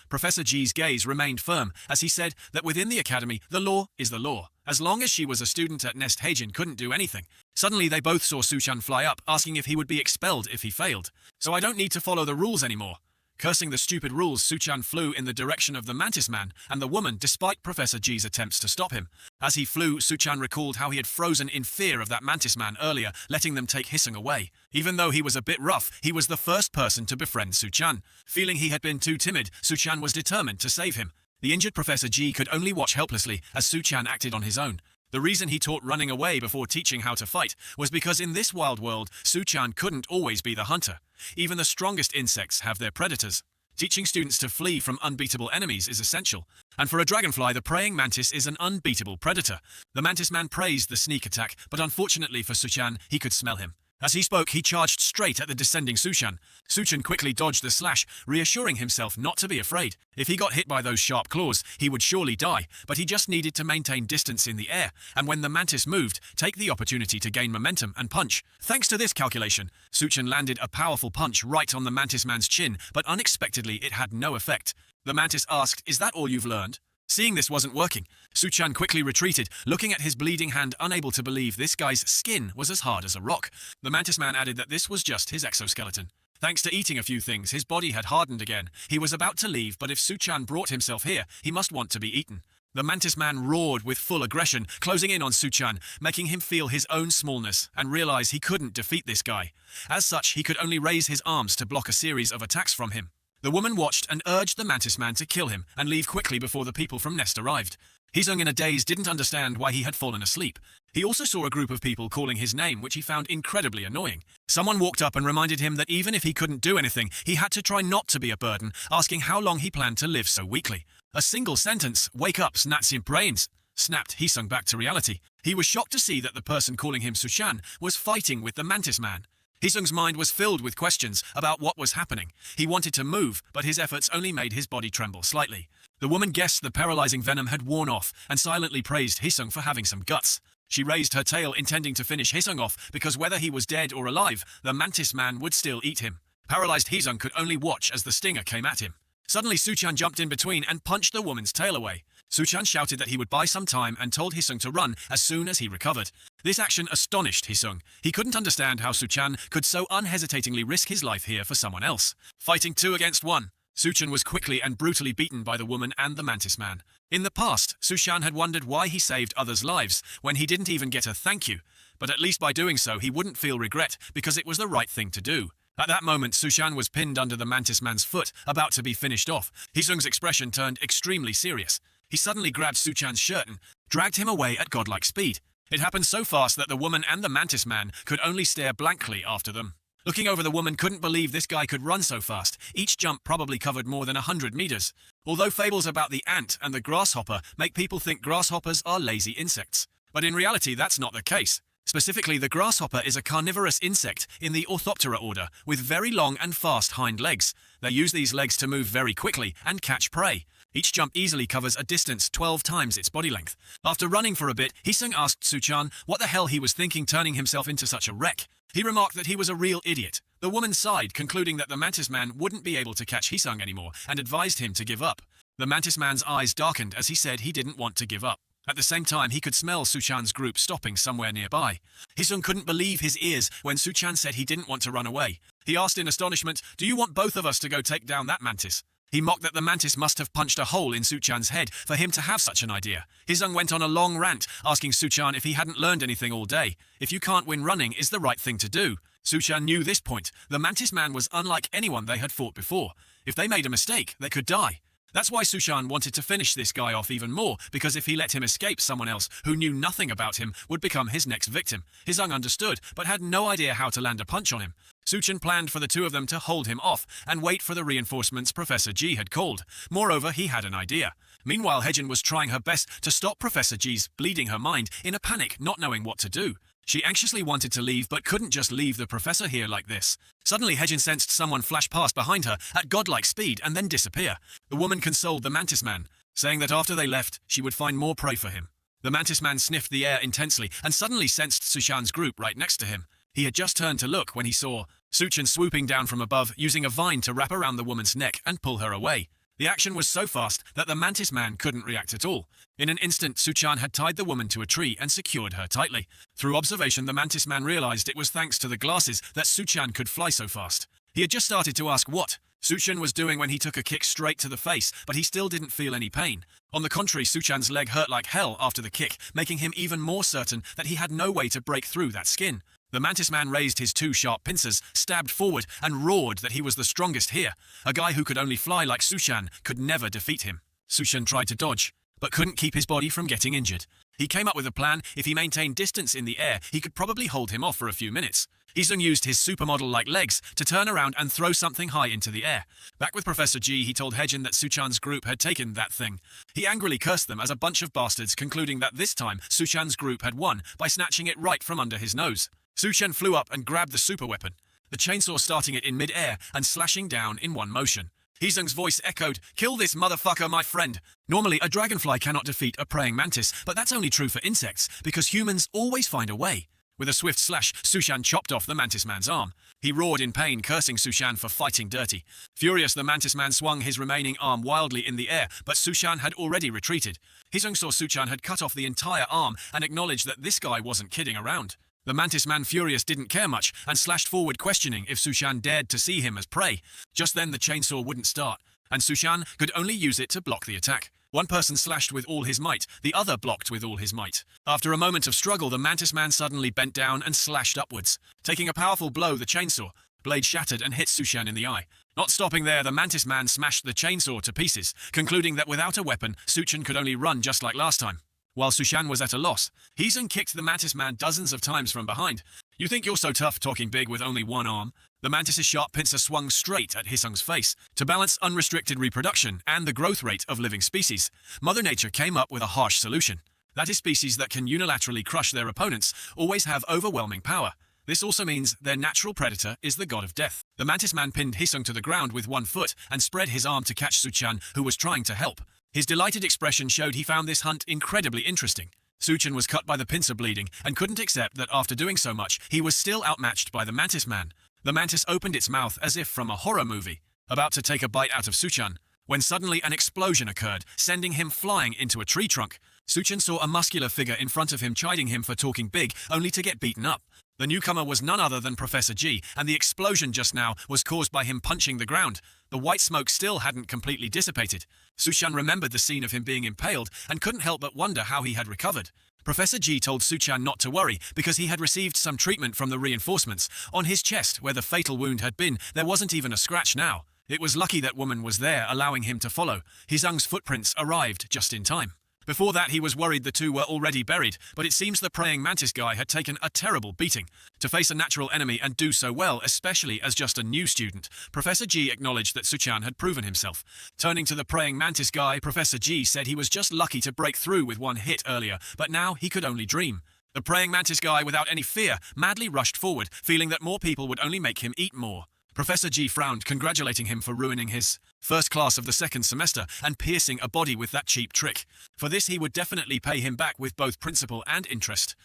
A: Professor G's gaze remained firm as he said that within the Academy, the law is the law. As long as she was a student at Nest, Hejin couldn't do anything. Suddenly, they both saw Suchan fly up, asking if he would be expelled if he failed. "So I don't need to follow the rules anymore." Cursing the stupid rules, Suchan flew in the direction of the mantis man and the woman, despite Professor G's attempts to stop him. As he flew, Suchan recalled how he had frozen in fear of that mantis man earlier, letting them take Heesung away. Even though he was a bit rough, he was the first person to befriend Suchan. Feeling he had been too timid, Suchan was determined to save him. The injured Professor G could only watch helplessly as Suchan acted on his own. The reason he taught running away before teaching how to fight was because in this wild world, Suchan couldn't always be the hunter. Even the strongest insects have their predators. Teaching students to flee from unbeatable enemies is essential. And for a dragonfly, the praying mantis is an unbeatable predator. The mantis man praised the sneak attack, but unfortunately for Suchan, he could smell him. As he spoke, he charged straight at the descending Suchan. Suchan quickly dodged the slash, reassuring himself not to be afraid. If he got hit by those sharp claws, he would surely die, but he just needed to maintain distance in the air, and when the mantis moved, take the opportunity to gain momentum and punch. Thanks to this calculation, Suchan landed a powerful punch right on the mantis man's chin, but unexpectedly it had no effect. The mantis asked, "Is that all you've learned?" Seeing this wasn't working, Suchan quickly retreated, looking at his bleeding hand, unable to believe this guy's skin was as hard as a rock. The mantis man added that this was just his exoskeleton. Thanks to eating a few things, his body had hardened again. He was about to leave, but if Suchan brought himself here, he must want to be eaten. The mantis man roared with full aggression, closing in on Suchan, making him feel his own smallness and realize he couldn't defeat this guy. As such, he could only raise his arms to block a series of attacks from him. The woman watched and urged the mantis man to kill him and leave quickly before the people from Nest arrived. Hisung in a daze didn't understand why he had fallen asleep. He also saw a group of people calling his name, which he found incredibly annoying. Someone walked up and reminded him that even if he couldn't do anything, he had to try not to be a burden, asking how long he planned to live so weakly. A single sentence, "Wake up, Snatsim brains," snapped Hisung back to reality. He was shocked to see that the person calling him Sushan was fighting with the mantis man. Hisung's mind was filled with questions about what was happening. He wanted to move, but his efforts only made his body tremble slightly. The woman guessed the paralyzing venom had worn off and silently praised Hisung for having some guts. She raised her tail intending to finish Hisung off because whether he was dead or alive, the mantis man would still eat him. Paralyzed Hisung could only watch as the stinger came at him. Suddenly Suchan jumped in between and punched the woman's tail away. Suchan shouted that he would buy some time and told Hisung to run as soon as he recovered. This action astonished Hisung. He couldn't understand how Suchan could so unhesitatingly risk his life here for someone else. Fighting 2 against 1, Suchan was quickly and brutally beaten by the woman and the mantis man. In the past, Suchan had wondered why he saved others' lives when he didn't even get a thank you, but at least by doing so he wouldn't feel regret because it was the right thing to do. At that moment, Suchan was pinned under the mantis man's foot, about to be finished off. Hisung's expression turned extremely serious. He suddenly grabbed Suchan's shirt and dragged him away at godlike speed. It happened so fast that the woman and the mantis man could only stare blankly after them. Looking over, the woman couldn't believe this guy could run so fast. Each jump probably covered more than 100 meters. Although fables about the ant and the grasshopper make people think grasshoppers are lazy insects. But in reality, that's not the case. Specifically, the grasshopper is a carnivorous insect in the Orthoptera order with very long and fast hind legs. They use these legs to move very quickly and catch prey. Each jump easily covers a distance 12 times its body length. After running for a bit, Hisung asked Suchan what the hell he was thinking turning himself into such a wreck. He remarked that he was a real idiot. The woman sighed, concluding that the mantis man wouldn't be able to catch Hisung anymore and advised him to give up. The mantis man's eyes darkened as he said he didn't want to give up. At the same time, he could smell Suchan's group stopping somewhere nearby. Hisung couldn't believe his ears when Suchan said he didn't want to run away. He asked in astonishment, "Do you want both of us to go take down that mantis?" He mocked that the mantis must have punched a hole in Suchan's head for him to have such an idea. Hisung went on a long rant, asking Suchan if he hadn't learned anything all day. If you can't win, running is the right thing to do. Suchan knew this point. The mantis man was unlike anyone they had fought before. If they made a mistake, they could die. That's why Suchan wanted to finish this guy off even more, because if he let him escape, someone else who knew nothing about him would become his next victim. Hisung understood, but had no idea how to land a punch on him. Suchan planned for the two of them to hold him off and wait for the reinforcements Professor G had called. Moreover, he had an idea. Meanwhile, Hejin was trying her best to stop Professor G's bleeding her mind in a panic, not knowing what to do. She anxiously wanted to leave, but couldn't just leave the professor here like this. Suddenly, Hejin sensed someone flash past behind her at godlike speed and then disappear. The woman consoled the mantis man, saying that after they left, she would find more prey for him. The mantis man sniffed the air intensely and suddenly sensed Suchan's group right next to him. He had just turned to look when he saw Suchan swooping down from above, using a vine to wrap around the woman's neck and pull her away. The action was so fast that the mantis man couldn't react at all. In an instant, Suchan had tied the woman to a tree and secured her tightly. Through observation, the mantis man realized it was thanks to the glasses that Suchan could fly so fast. He had just started to ask what Suchan was doing when he took a kick straight to the face, but he still didn't feel any pain. On the contrary, Suchan's leg hurt like hell after the kick, making him even more certain that he had no way to break through that skin. The mantis man raised his 2 sharp pincers, stabbed forward, and roared that he was the strongest here. A guy who could only fly like Suchan could never defeat him. Suchan tried to dodge, but couldn't keep his body from getting injured. He came up with a plan. If he maintained distance in the air, he could probably hold him off for a few minutes. Hisung used his supermodel-like legs to turn around and throw something high into the air. Back with Professor G, he told Hejin that Suchan's group had taken that thing. He angrily cursed them as a bunch of bastards, concluding that this time Suchan's group had won by snatching it right from under his nose. Suchan flew up and grabbed the super weapon, the chainsaw starting it in mid-air and slashing down in one motion. Hisung's voice echoed, "Kill this motherfucker, my friend." Normally, a dragonfly cannot defeat a praying mantis, but that's only true for insects, because humans always find a way. With a swift slash, Suchan chopped off the mantis man's arm. He roared in pain, cursing Suchan for fighting dirty. Furious, the mantis man swung his remaining arm wildly in the air, but Suchan had already retreated. Hisung saw Suchan had cut off the entire arm and acknowledged that this guy wasn't kidding around. The mantis man, furious, didn't care much and slashed forward, questioning if Suchan dared to see him as prey. Just then the chainsaw wouldn't start, and Suchan could only use it to block the attack. One person slashed with all his might, the other blocked with all his might. After a moment of struggle, the mantis man suddenly bent down and slashed upwards, taking a powerful blow the chainsaw. Blade shattered and hit Sushan in the eye. Not stopping there, the mantis man smashed the chainsaw to pieces, concluding that without a weapon, Sushan could only run just like last time. While Sushan was at a loss, Heesung kicked the mantis man dozens of times from behind. You think you're so tough talking big with only one arm? The mantis's sharp pincer swung straight at Heesung's face. To balance unrestricted reproduction and the growth rate of living species, Mother Nature came up with a harsh solution. That is, species that can unilaterally crush their opponents always have overwhelming power. This also means their natural predator is the god of death. The mantis man pinned Heesung to the ground with one foot and spread his arm to catch Suchan, who was trying to help. His delighted expression showed he found this hunt incredibly interesting. Suchan was cut by the pincer bleeding and couldn't accept that after doing so much, he was still outmatched by the mantis man. The mantis opened its mouth as if from a horror movie, about to take a bite out of Suchan, when suddenly an explosion occurred, sending him flying into a tree trunk. Suchan saw a muscular figure in front of him chiding him for talking big, only to get beaten up. The newcomer was none other than Professor G, and the explosion just now was caused by him punching the ground. The white smoke still hadn't completely dissipated. Suchan remembered the scene of him being impaled and couldn't help but wonder how he had recovered. Professor G told Suchan not to worry because he had received some treatment from the reinforcements. On his chest, where the fatal wound had been, there wasn't even a scratch now. It was lucky that woman was there, allowing him to follow. Heesung's footprints arrived just in time. Before that, he was worried the two were already buried, but it seems the praying mantis guy had taken a terrible beating. To face a natural enemy and do so well, especially as just a new student, Professor G acknowledged that Suchan had proven himself. Turning to the praying mantis guy, Professor G said he was just lucky to break through with one hit earlier, but now he could only dream. The praying mantis guy, without any fear, madly rushed forward, feeling that more people would only make him eat more. Professor G frowned, congratulating him for ruining his first class of the second semester and piercing a body with that cheap trick. For this, he would definitely pay him back with both principal and interest.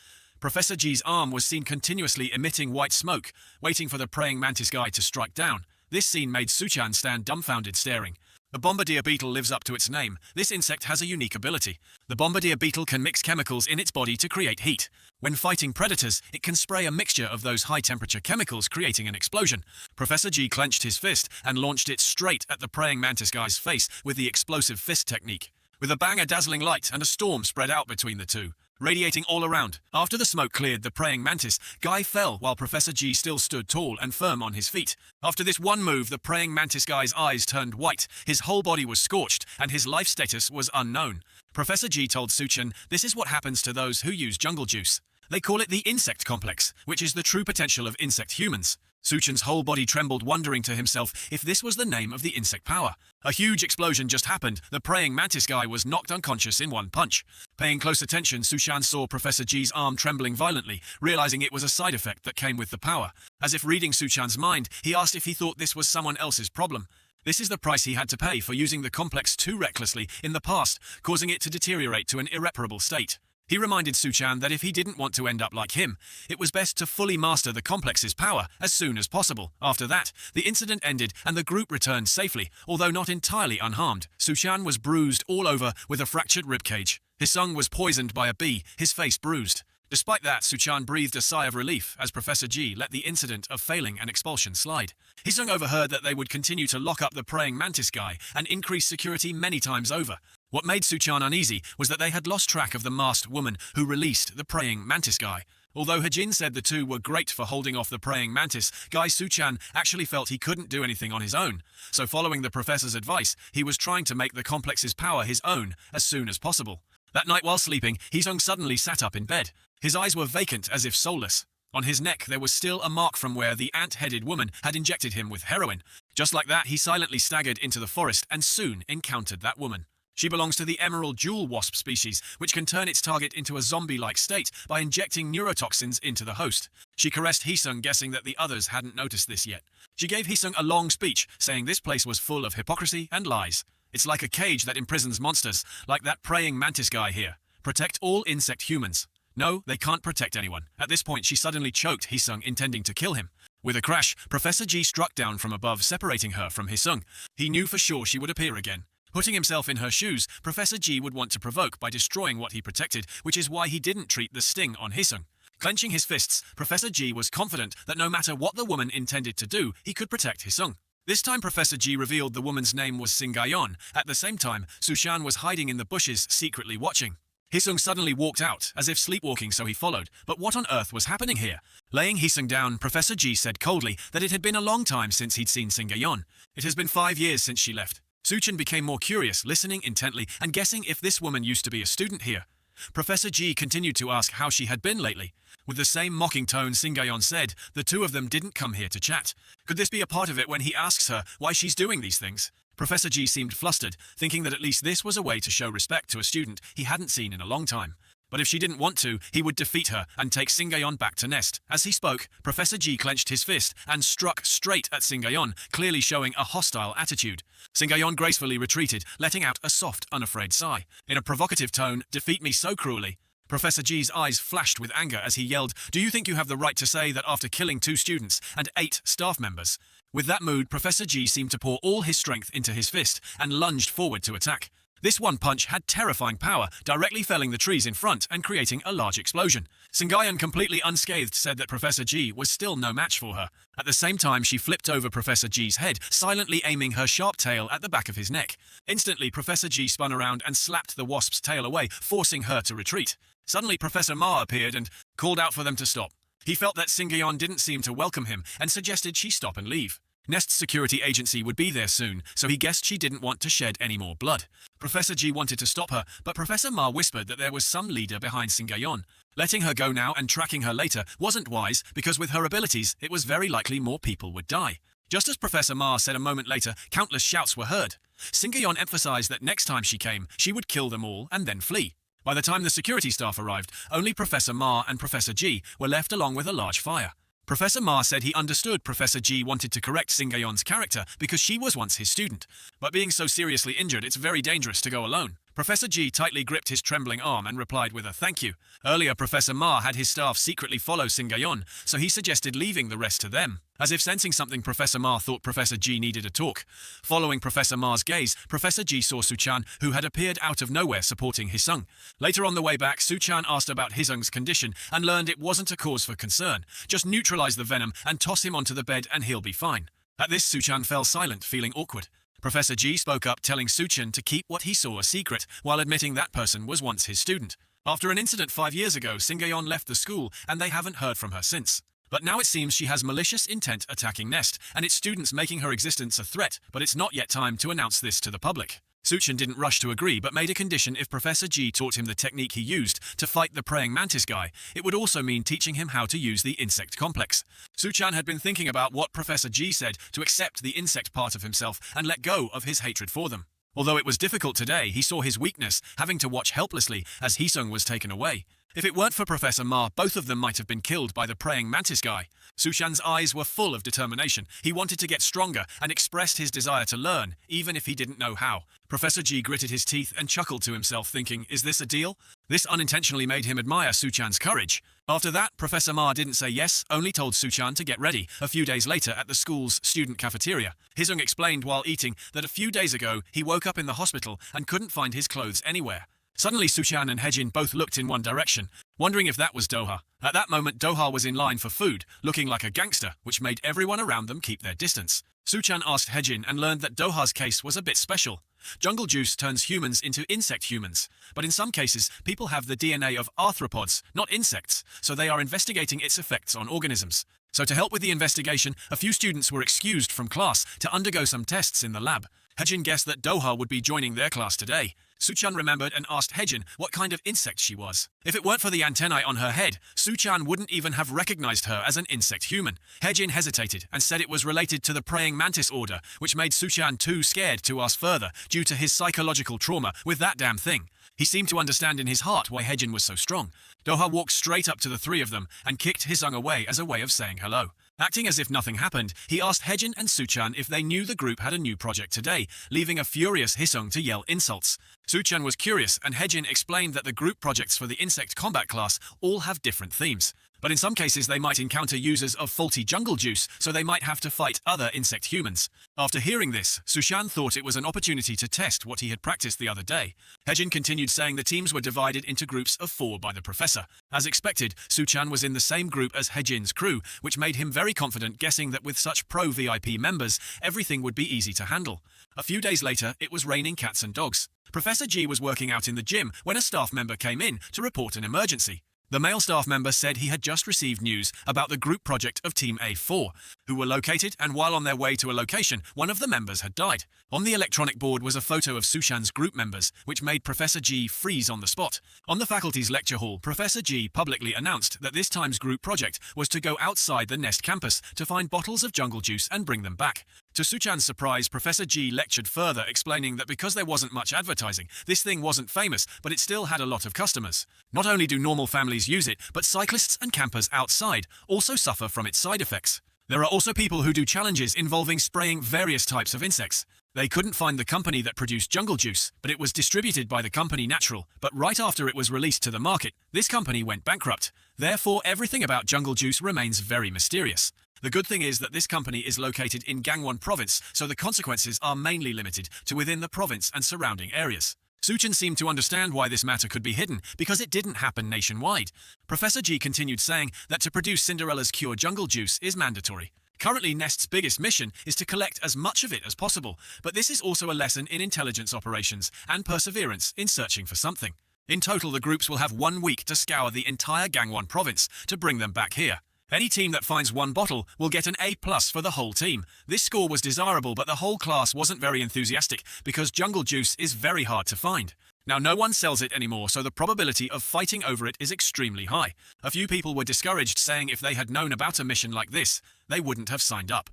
A: Professor G's arm was seen continuously emitting white smoke, waiting for the praying mantis guy to strike down. This scene made Suchan stand dumbfounded, staring. The bombardier beetle lives up to its name. This insect has a unique ability. The bombardier beetle can mix chemicals in its body to create heat. When fighting predators, it can spray a mixture of those high-temperature chemicals, creating an explosion. Professor G clenched his fist and launched it straight at the praying mantis guy's face with the explosive fist technique. With a bang, a dazzling light and a storm spread out between the two, radiating all around. After the smoke cleared, the praying mantis guy fell while Professor G still stood tall and firm on his feet. After this one move, the praying mantis guy's eyes turned white, his whole body was scorched, and his life status was unknown. Professor G told Suchan, this is what happens to those who use jungle juice. They call it the insect complex, which is the true potential of insect humans. Suchan's whole body trembled, wondering to himself if this was the name of the insect power. A huge explosion just happened. The praying mantis guy was knocked unconscious in one punch. Paying close attention, Suchan saw Professor G's arm trembling violently, realizing it was a side effect that came with the power. As if reading Suchan's mind, he asked if he thought this was someone else's problem. This is the price he had to pay for using the complex too recklessly in the past, causing it to deteriorate to an irreparable state. He reminded Suchan that if he didn't want to end up like him, it was best to fully master the complex's power as soon as possible. After that, the incident ended and the group returned safely, although not entirely unharmed. Suchan was bruised all over with a fractured ribcage. Heesung was poisoned by a bee, his face bruised. Despite that, Suchan breathed a sigh of relief as Professor G let the incident of failing an expulsion slide. Heesung overheard that they would continue to lock up the praying mantis guy and increase security many times over. What made Suchan uneasy was that they had lost track of the masked woman who released the praying mantis guy. Although Hajin said the two were great for holding off the praying mantis guy, Suchan actually felt he couldn't do anything on his own. So following the professor's advice, he was trying to make the complex's power his own as soon as possible. That night while sleeping, Heesung suddenly sat up in bed. His eyes were vacant as if soulless. On his neck there was still a mark from where the ant-headed woman had injected him with heroin. Just like that, he silently staggered into the forest and soon encountered that woman. She belongs to the emerald jewel wasp species, which can turn its target into a zombie-like state by injecting neurotoxins into the host. She caressed Heesung, guessing that the others hadn't noticed this yet. She gave Heesung a long speech, saying this place was full of hypocrisy and lies. It's like a cage that imprisons monsters, like that praying mantis guy here. Protect all insect humans. No, they can't protect anyone. At this point, she suddenly choked Heesung, intending to kill him. With a crash, Professor G struck down from above, separating her from Heesung. He knew for sure she would appear again. Putting himself in her shoes, Professor G would want to provoke by destroying what he protected, which is why he didn't treat the sting on Heesung. Clenching his fists, Professor G was confident that no matter what the woman intended to do, he could protect Heesung. This time Professor G revealed the woman's name was Singayon. At the same time, Suchan was hiding in the bushes, secretly watching. Hisung suddenly walked out, as if sleepwalking, so he followed. But what on earth was happening here? Laying Hisung down, Professor G said coldly that it had been a long time since he'd seen Singayon. It has been 5 years since she left. Suchan became more curious, listening intently and guessing if this woman used to be a student here. Professor G continued to ask how she had been lately. With the same mocking tone, Singayon said the two of them didn't come here to chat. Could this be a part of it when he asks her why she's doing these things? Professor G seemed flustered, thinking that at least this was a way to show respect to a student he hadn't seen in a long time. But if she didn't want to, he would defeat her and take Singayon back to Nest. As he spoke, Professor G clenched his fist and struck straight at Singayon, clearly showing a hostile attitude. Singayon gracefully retreated, letting out a soft, unafraid sigh. In a provocative tone, "Defeat me so cruelly." Professor G's eyes flashed with anger as he yelled, "Do you think you have the right to say that after killing 2 students and 8 staff members?" With that mood, Professor G seemed to pour all his strength into his fist and lunged forward to attack. This one punch had terrifying power, directly felling the trees in front and creating a large explosion. Singayon, completely unscathed, said that Professor G was still no match for her. At the same time, she flipped over Professor G's head, silently aiming her sharp tail at the back of his neck. Instantly, Professor G spun around and slapped the wasp's tail away, forcing her to retreat. Suddenly, Professor Ma appeared and called out for them to stop. He felt that Singayon didn't seem to welcome him and suggested she stop and leave. Nest's security agency would be there soon, so he guessed she didn't want to shed any more blood. Professor G wanted to stop her, but Professor Ma whispered that there was some leader behind Singayon. Letting her go now and tracking her later wasn't wise, because with her abilities, it was very likely more people would die. Just as Professor Ma said a moment later, countless shouts were heard. Singayon emphasized that next time she came, she would kill them all and then flee. By the time the security staff arrived, only Professor Ma and Professor G were left along with a large fire. Professor Ma said he understood Professor G wanted to correct Singayon's character because she was once his student. But being so seriously injured, it's very dangerous to go alone. Professor G tightly gripped his trembling arm and replied with a thank you. Earlier, Professor Ma had his staff secretly follow Singayon, so he suggested leaving the rest to them. As if sensing something, Professor Ma thought Professor G needed a talk. Following Professor Ma's gaze, Professor G saw Suchan, who had appeared out of nowhere supporting Hisung. Later on the way back, Suchan asked about Hisung's condition and learned it wasn't a cause for concern. Just neutralize the venom and toss him onto the bed and he'll be fine. At this, Suchan fell silent, feeling awkward. Professor G spoke up, telling Suchan to keep what he saw a secret, while admitting that person was once his student. After an incident 5 years ago, Singayon left the school, and they haven't heard from her since. But now it seems she has malicious intent attacking Nest, and its students making her existence a threat, but it's not yet time to announce this to the public. Suchan didn't rush to agree, but made a condition if Professor G taught him the technique he used to fight the praying mantis guy. It would also mean teaching him how to use the insect complex. Suchan had been thinking about what Professor G said to accept the insect part of himself and let go of his hatred for them. Although it was difficult today, he saw his weakness, having to watch helplessly as Hisung was taken away. If it weren't for Professor Ma, both of them might have been killed by the praying mantis guy. Suchan's eyes were full of determination. He wanted to get stronger and expressed his desire to learn, even if he didn't know how. Professor G gritted his teeth and chuckled to himself, thinking, is this a deal? This unintentionally made him admire Suchan's courage. After that, Professor Ma didn't say yes, only told Suchan to get ready. A few days later at the school's student cafeteria, Hisung explained while eating that a few days ago he woke up in the hospital and couldn't find his clothes anywhere. Suddenly, Suchan and Hejin both looked in one direction, wondering if that was Doha. At that moment, Doha was in line for food, looking like a gangster, which made everyone around them keep their distance. Suchan asked Hejin and learned that Doha's case was a bit special. Jungle juice turns humans into insect humans, but in some cases, people have the DNA of arthropods, not insects, so they are investigating its effects on organisms. So to help with the investigation, a few students were excused from class to undergo some tests in the lab. Hejin guessed that Doha would be joining their class today. Suchan remembered and asked Hejin what kind of insect she was. If it weren't for the antennae on her head, Suchan wouldn't even have recognized her as an insect human. Hejin hesitated and said it was related to the praying mantis order, which made Suchan too scared to ask further due to his psychological trauma with that damn thing. He seemed to understand in his heart why Hejin was so strong. Doha walked straight up to the three of them and kicked Hisung away as a way of saying hello. Acting as if nothing happened, he asked Hejin and Suchan if they knew the group had a new project today, leaving a furious Hisung to yell insults. Suchan was curious, and Hejin explained that the group projects for the insect combat class all have different themes. But in some cases they might encounter users of faulty jungle juice, so they might have to fight other insect humans. After hearing this, Sushan thought it was an opportunity to test what he had practiced the other day. Hejin continued saying the teams were divided into groups of 4 by the professor. As expected, Suchan was in the same group as Hejin's crew, which made him very confident, guessing that with such pro VIP members, everything would be easy to handle. A few days later, it was raining cats and dogs. Professor G was working out in the gym when a staff member came in to report an emergency. The male staff member said he had just received news about the group project of Team A4, who were located, and while on their way to a location, one of the members had died. On the electronic board was a photo of Sushan's group members, which made Professor G freeze on the spot. On the faculty's lecture hall, Professor G publicly announced that this time's group project was to go outside the Nest campus to find bottles of jungle juice and bring them back. To Suchan's surprise, Professor G lectured further, explaining that because there wasn't much advertising, this thing wasn't famous, but it still had a lot of customers. Not only do normal families use it, but cyclists and campers outside also suffer from its side effects. There are also people who do challenges involving spraying various types of insects. They couldn't find the company that produced jungle juice, but it was distributed by the company Natural. But right after it was released to the market, this company went bankrupt. Therefore, everything about jungle juice remains very mysterious. The good thing is that this company is located in Gangwon province, so the consequences are mainly limited to within the province and surrounding areas. Suchan seemed to understand why this matter could be hidden, because it didn't happen nationwide. Professor G continued saying that to produce Cinderella's cure jungle juice is mandatory. Currently, Nest's biggest mission is to collect as much of it as possible, but this is also a lesson in intelligence operations and perseverance in searching for something. In total, the groups will have 1 week to scour the entire Gangwon province to bring them back here. Any team that finds 1 bottle will get an A+ for the whole team. This score was desirable, but the whole class wasn't very enthusiastic because jungle juice is very hard to find. Now, no one sells it anymore, so the probability of fighting over it is extremely high. A few people were discouraged, saying if they had known about a mission like this, they wouldn't have signed up.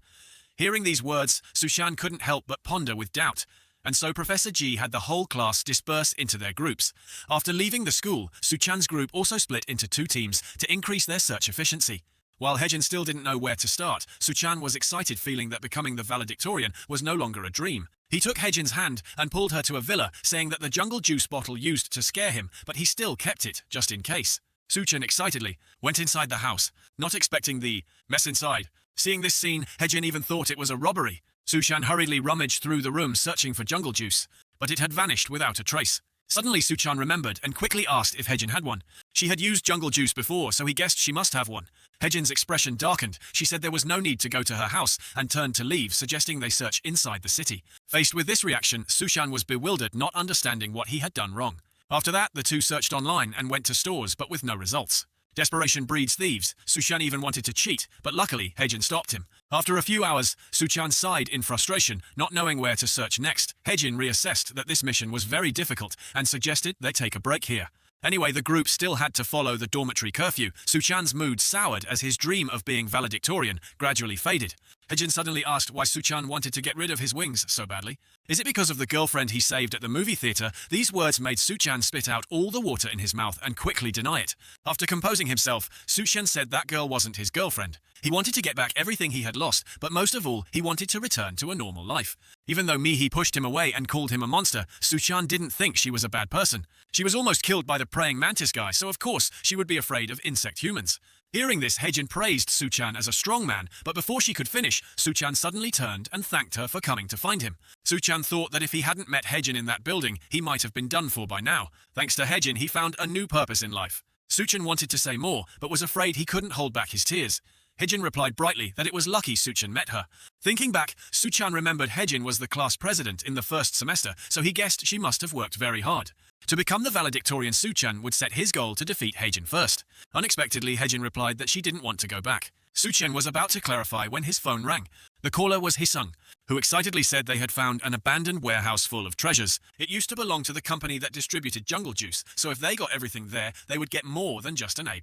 A: Hearing these words, Sushan couldn't help but ponder with doubt. And so Professor G had the whole class disperse into their groups. After leaving the school, Suchan's group also split into 2 teams to increase their search efficiency. While Hejin still didn't know where to start, Suchan was excited, feeling that becoming the valedictorian was no longer a dream. He took Hejin's hand and pulled her to a villa, saying that the jungle juice bottle used to scare him, but he still kept it, just in case. Suchan excitedly went inside the house, not expecting the mess inside. Seeing this scene, Hejin even thought it was a robbery. Sushan hurriedly rummaged through the room searching for jungle juice, but it had vanished without a trace. Suddenly Suchan remembered and quickly asked if Hejin had one. She had used jungle juice before, so he guessed she must have one. Hejin's expression darkened. She said there was no need to go to her house and turned to leave, suggesting they search inside the city. Faced with this reaction, Sushan was bewildered, not understanding what he had done wrong. After that, the 2 searched online and went to stores, but with no results. Desperation breeds thieves. Sushan even wanted to cheat, but luckily, Hejin stopped him. After a few hours, Suchan sighed in frustration, not knowing where to search next. Hejin reassessed that this mission was very difficult and suggested they take a break here. Anyway, the group still had to follow the dormitory curfew. Suchan's mood soured as his dream of being valedictorian gradually faded. Hejin suddenly asked why Suchan wanted to get rid of his wings so badly. Is it because of the girlfriend he saved at the movie theater? These words made Suchan spit out all the water in his mouth and quickly deny it. After composing himself, Suchan said that girl wasn't his girlfriend. He wanted to get back everything he had lost, but most of all, he wanted to return to a normal life. Even though Mihi pushed him away and called him a monster, Suchan didn't think she was a bad person. She was almost killed by the praying mantis guy, so of course she would be afraid of insect humans. Hearing this, Hejin praised Suchan as a strong man, but before she could finish, Suchan suddenly turned and thanked her for coming to find him. Suchan thought that if he hadn't met Hejin in that building, he might have been done for by now. Thanks to Hejin, he found a new purpose in life. Suchan wanted to say more, but was afraid he couldn't hold back his tears. Hejin replied brightly that it was lucky Suchan met her. Thinking back, Suchan remembered Hejin was the class president in the first semester, so he guessed she must have worked very hard. To become the valedictorian, Suchan would set his goal to defeat Hejin first. Unexpectedly, Hejin replied that she didn't want to go back. Suchan was about to clarify when his phone rang. The caller was Hisung, who excitedly said they had found an abandoned warehouse full of treasures. It used to belong to the company that distributed jungle juice, so if they got everything there, they would get more than just an A+.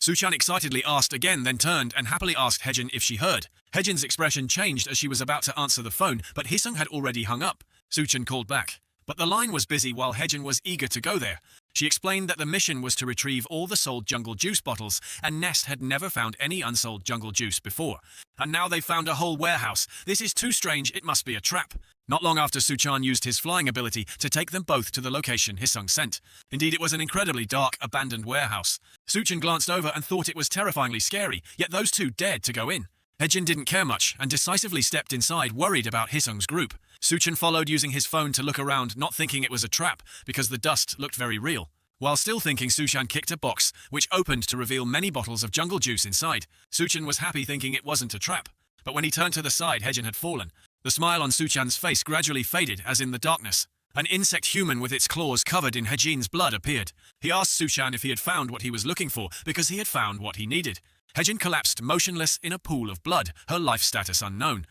A: Suchan excitedly asked again, then turned and happily asked Hejin if she heard. Hejin's expression changed as she was about to answer the phone, but Hisung had already hung up. Suchan called back, but the line was busy while Hejin was eager to go there. She explained that the mission was to retrieve all the sold jungle juice bottles, and Nest had never found any unsold jungle juice before. And now they found a whole warehouse. This is too strange, it must be a trap. Not long after, Suchan used his flying ability to take them both to the location Hisung sent. Indeed, it was an incredibly dark, abandoned warehouse. Suchan glanced over and thought it was terrifyingly scary, yet those two dared to go in. Hejin didn't care much and decisively stepped inside, worried about Hisung's group. Suchan followed using his phone to look around, not thinking it was a trap, because the dust looked very real. While still thinking, Suchan kicked a box, which opened to reveal many bottles of jungle juice inside. Suchan was happy, thinking it wasn't a trap. But when he turned to the side, Hejin had fallen. The smile on Suchan's face gradually faded, as in the darkness. An insect human with its claws covered in Hejin's blood appeared. He asked Suchan if he had found what he was looking for, because he had found what he needed. Hejin collapsed motionless in a pool of blood, her life status unknown.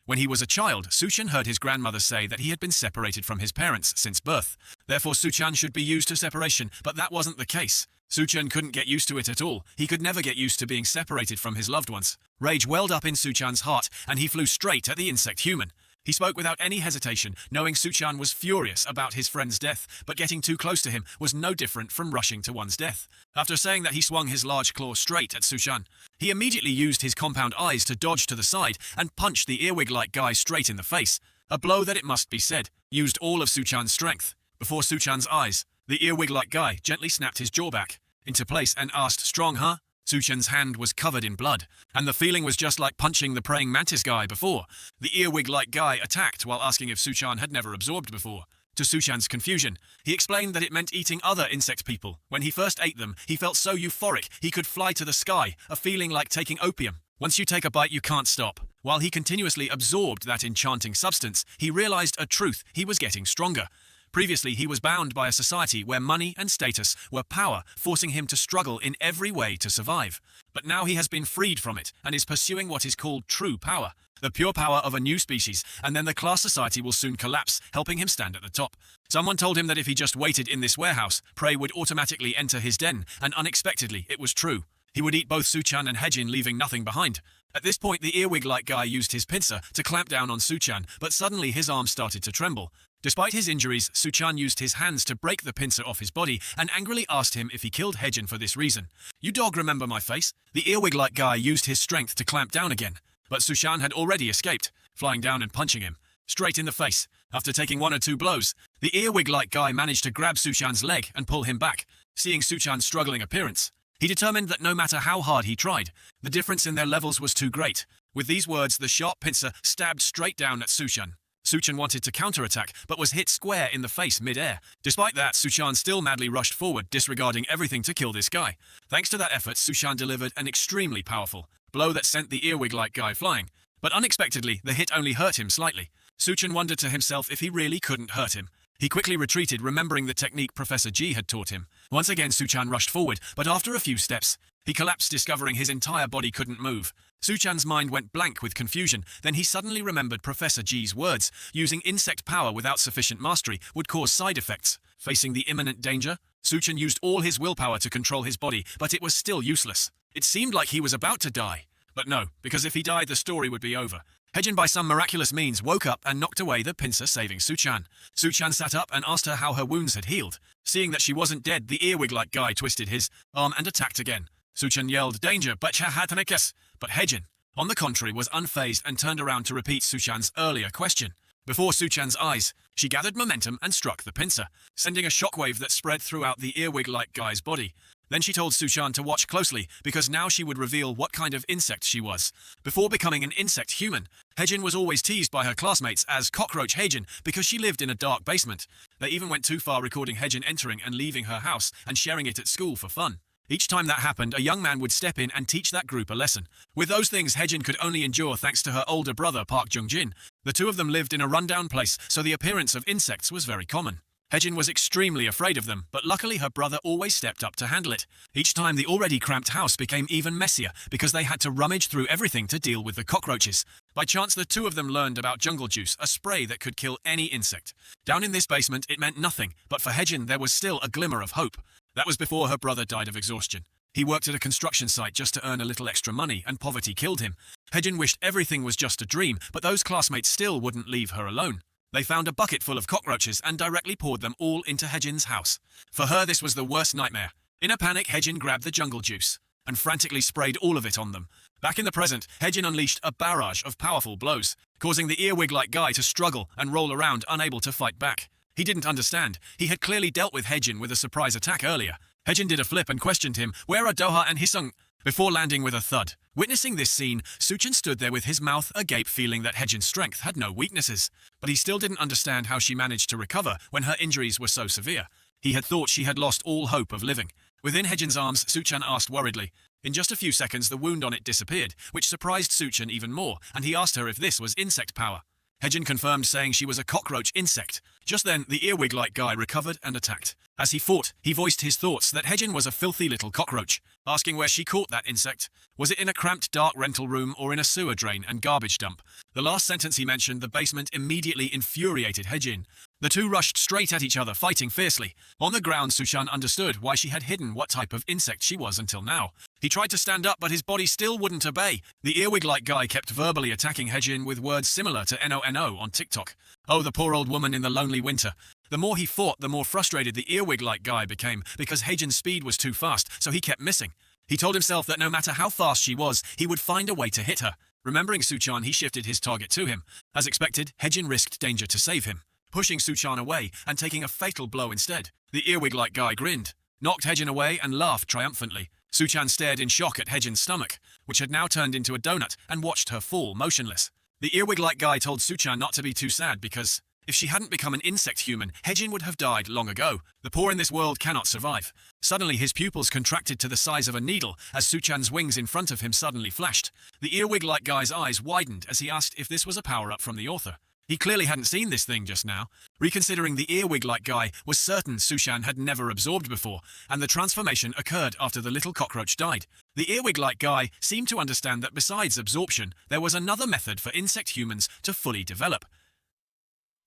A: When he was a child, Suchan heard his grandmother say that he had been separated from his parents since birth. Therefore, Suchan should be used to separation, but that wasn't the case. Suchan couldn't get used to it at all. He could never get used to being separated from his loved ones. Rage welled up in Suchan's heart, and he flew straight at the insect human. He spoke without any hesitation, knowing Suchan was furious about his friend's death, but getting too close to him was no different from rushing to one's death. After saying that, he swung his large claw straight at Suchan. He immediately used his compound eyes to dodge to the side and punch the earwig-like guy straight in the face. A blow that, it must be said, used all of Suchan's strength. Before Suchan's eyes, the earwig-like guy gently snapped his jaw back into place and asked, "Strong, huh?" Suchan's hand was covered in blood, and the feeling was just like punching the praying mantis guy before. The earwig-like guy attacked while asking if Suchan had never absorbed before. To Suchan's confusion, he explained that it meant eating other insect people. When he first ate them, he felt so euphoric he could fly to the sky, a feeling like taking opium. Once you take a bite, you can't stop. While he continuously absorbed that enchanting substance, he realized a truth: he was getting stronger. Previously, he was bound by a society where money and status were power, forcing him to struggle in every way to survive. But now he has been freed from it and is pursuing what is called true power, the pure power of a new species, and then the class society will soon collapse, helping him stand at the top. Someone told him that if he just waited in this warehouse, prey would automatically enter his den, and unexpectedly, it was true. He would eat both Suchan and Hejin, leaving nothing behind. At this point, the earwig-like guy used his pincer to clamp down on Suchan, but suddenly his arm started to tremble. Despite his injuries, Suchan used his hands to break the pincer off his body and angrily asked him if he killed Hejin for this reason. "You dog, remember my face?" The earwig-like guy used his strength to clamp down again, but Suchan had already escaped, flying down and punching him straight in the face. After taking one or two blows, the earwig-like guy managed to grab Suchan's leg and pull him back. Seeing Suchan's struggling appearance, he determined that no matter how hard he tried, the difference in their levels was too great. With these words, the sharp pincer stabbed straight down at Suchan. Suchan wanted to counterattack, but was hit square in the face mid-air. Despite that, Suchan still madly rushed forward, disregarding everything to kill this guy. Thanks to that effort, Suchan delivered an extremely powerful blow that sent the earwig-like guy flying. But unexpectedly, the hit only hurt him slightly. Suchan wondered to himself if he really couldn't hurt him. He quickly retreated, remembering the technique Professor G had taught him. Once again, Suchan rushed forward, but after a few steps, he collapsed, discovering his entire body couldn't move. Suchan's mind went blank with confusion. Then he suddenly remembered Professor G's words: using insect power without sufficient mastery would cause side effects. Facing the imminent danger, Suchan used all his willpower to control his body, but it was still useless. It seemed like he was about to die. But no, because if he died, the story would be over. Hejin, by some miraculous means, woke up and knocked away the pincer, saving Suchan. Suchan sat up and asked her how her wounds had healed. Seeing that she wasn't dead, the earwig-like guy twisted his arm and attacked again. Suchan yelled, "Danger, but Hejin, on the contrary, was unfazed and turned around to repeat Suchan's earlier question. Before Suchan's eyes, she gathered momentum and struck the pincer, sending a shockwave that spread throughout the earwig-like guy's body. Then she told Suchan to watch closely, because now she would reveal what kind of insect she was. Before becoming an insect human, Hejin was always teased by her classmates as Cockroach Hejin because she lived in a dark basement. They even went too far, recording Hejin entering and leaving her house and sharing it at school for fun. Each time that happened, a young man would step in and teach that group a lesson. With those things, Hejin could only endure thanks to her older brother, Park Jung-jin. The two of them lived in a rundown place, so the appearance of insects was very common. Hejin was extremely afraid of them, but luckily her brother always stepped up to handle it. Each time, the already cramped house became even messier because they had to rummage through everything to deal with the cockroaches. By chance, the two of them learned about jungle juice, a spray that could kill any insect. Down in this basement, it meant nothing, but for Hejin, there was still a glimmer of hope. That was before her brother died of exhaustion. He worked at a construction site just to earn a little extra money, and poverty killed him. Hejin wished everything was just a dream, but those classmates still wouldn't leave her alone. They found a bucket full of cockroaches and directly poured them all into Hejin's house. For her, this was the worst nightmare. In a panic, Hejin grabbed the jungle juice. and frantically sprayed all of it on them. Back in the present, Hejin unleashed a barrage of powerful blows, causing the earwig-like guy to struggle and roll around, unable to fight back. He didn't understand. He had clearly dealt with Hejin with a surprise attack earlier. Hejin did a flip and questioned him, "Where are Doha and Hisung?" before landing with a thud. Witnessing this scene, Suchan stood there with his mouth agape, feeling that Hejin's strength had no weaknesses. But he still didn't understand how she managed to recover when her injuries were so severe. He had thought she had lost all hope of living. Within Hejin's arms, Suchan asked worriedly. In just a few seconds, the wound on it disappeared, which surprised Suchan even more, and he asked her if this was insect power. Hejin confirmed, saying she was a cockroach insect. Just then, the earwig-like guy recovered and attacked. As he fought, he voiced his thoughts that Hejin was a filthy little cockroach, asking where she caught that insect. Was it in a cramped, dark rental room or in a sewer drain and garbage dump? The last sentence he mentioned, the basement, immediately infuriated Hejin. The two rushed straight at each other, fighting fiercely. On the ground, Suchan understood why she had hidden what type of insect she was until now. He tried to stand up, but his body still wouldn't obey. The earwig-like guy kept verbally attacking Hejin with words similar to NONO on TikTok. Oh, the poor old woman in the lonely winter. The more he fought, the more frustrated the earwig-like guy became, because Hejin's speed was too fast, so he kept missing. He told himself that no matter how fast she was, he would find a way to hit her. Remembering Suchan, he shifted his target to him. As expected, Hejin risked danger to save him, pushing Suchan away and taking a fatal blow instead. The earwig-like guy grinned, knocked Hejin away and laughed triumphantly. Suchan stared in shock at Hejin's stomach, which had now turned into a donut, and watched her fall motionless. The earwig-like guy told Suchan not to be too sad because if she hadn't become an insect human, Hejin would have died long ago. The poor in this world cannot survive. Suddenly his pupils contracted to the size of a needle as Suchan's wings in front of him suddenly flashed. The earwig-like guy's eyes widened as he asked if this was a power-up from the author. He clearly hadn't seen this thing just now. Reconsidering, the earwig-like guy was certain Suchan had never absorbed before, and the transformation occurred after the little cockroach died. The earwig-like guy seemed to understand that besides absorption, there was another method for insect humans to fully develop.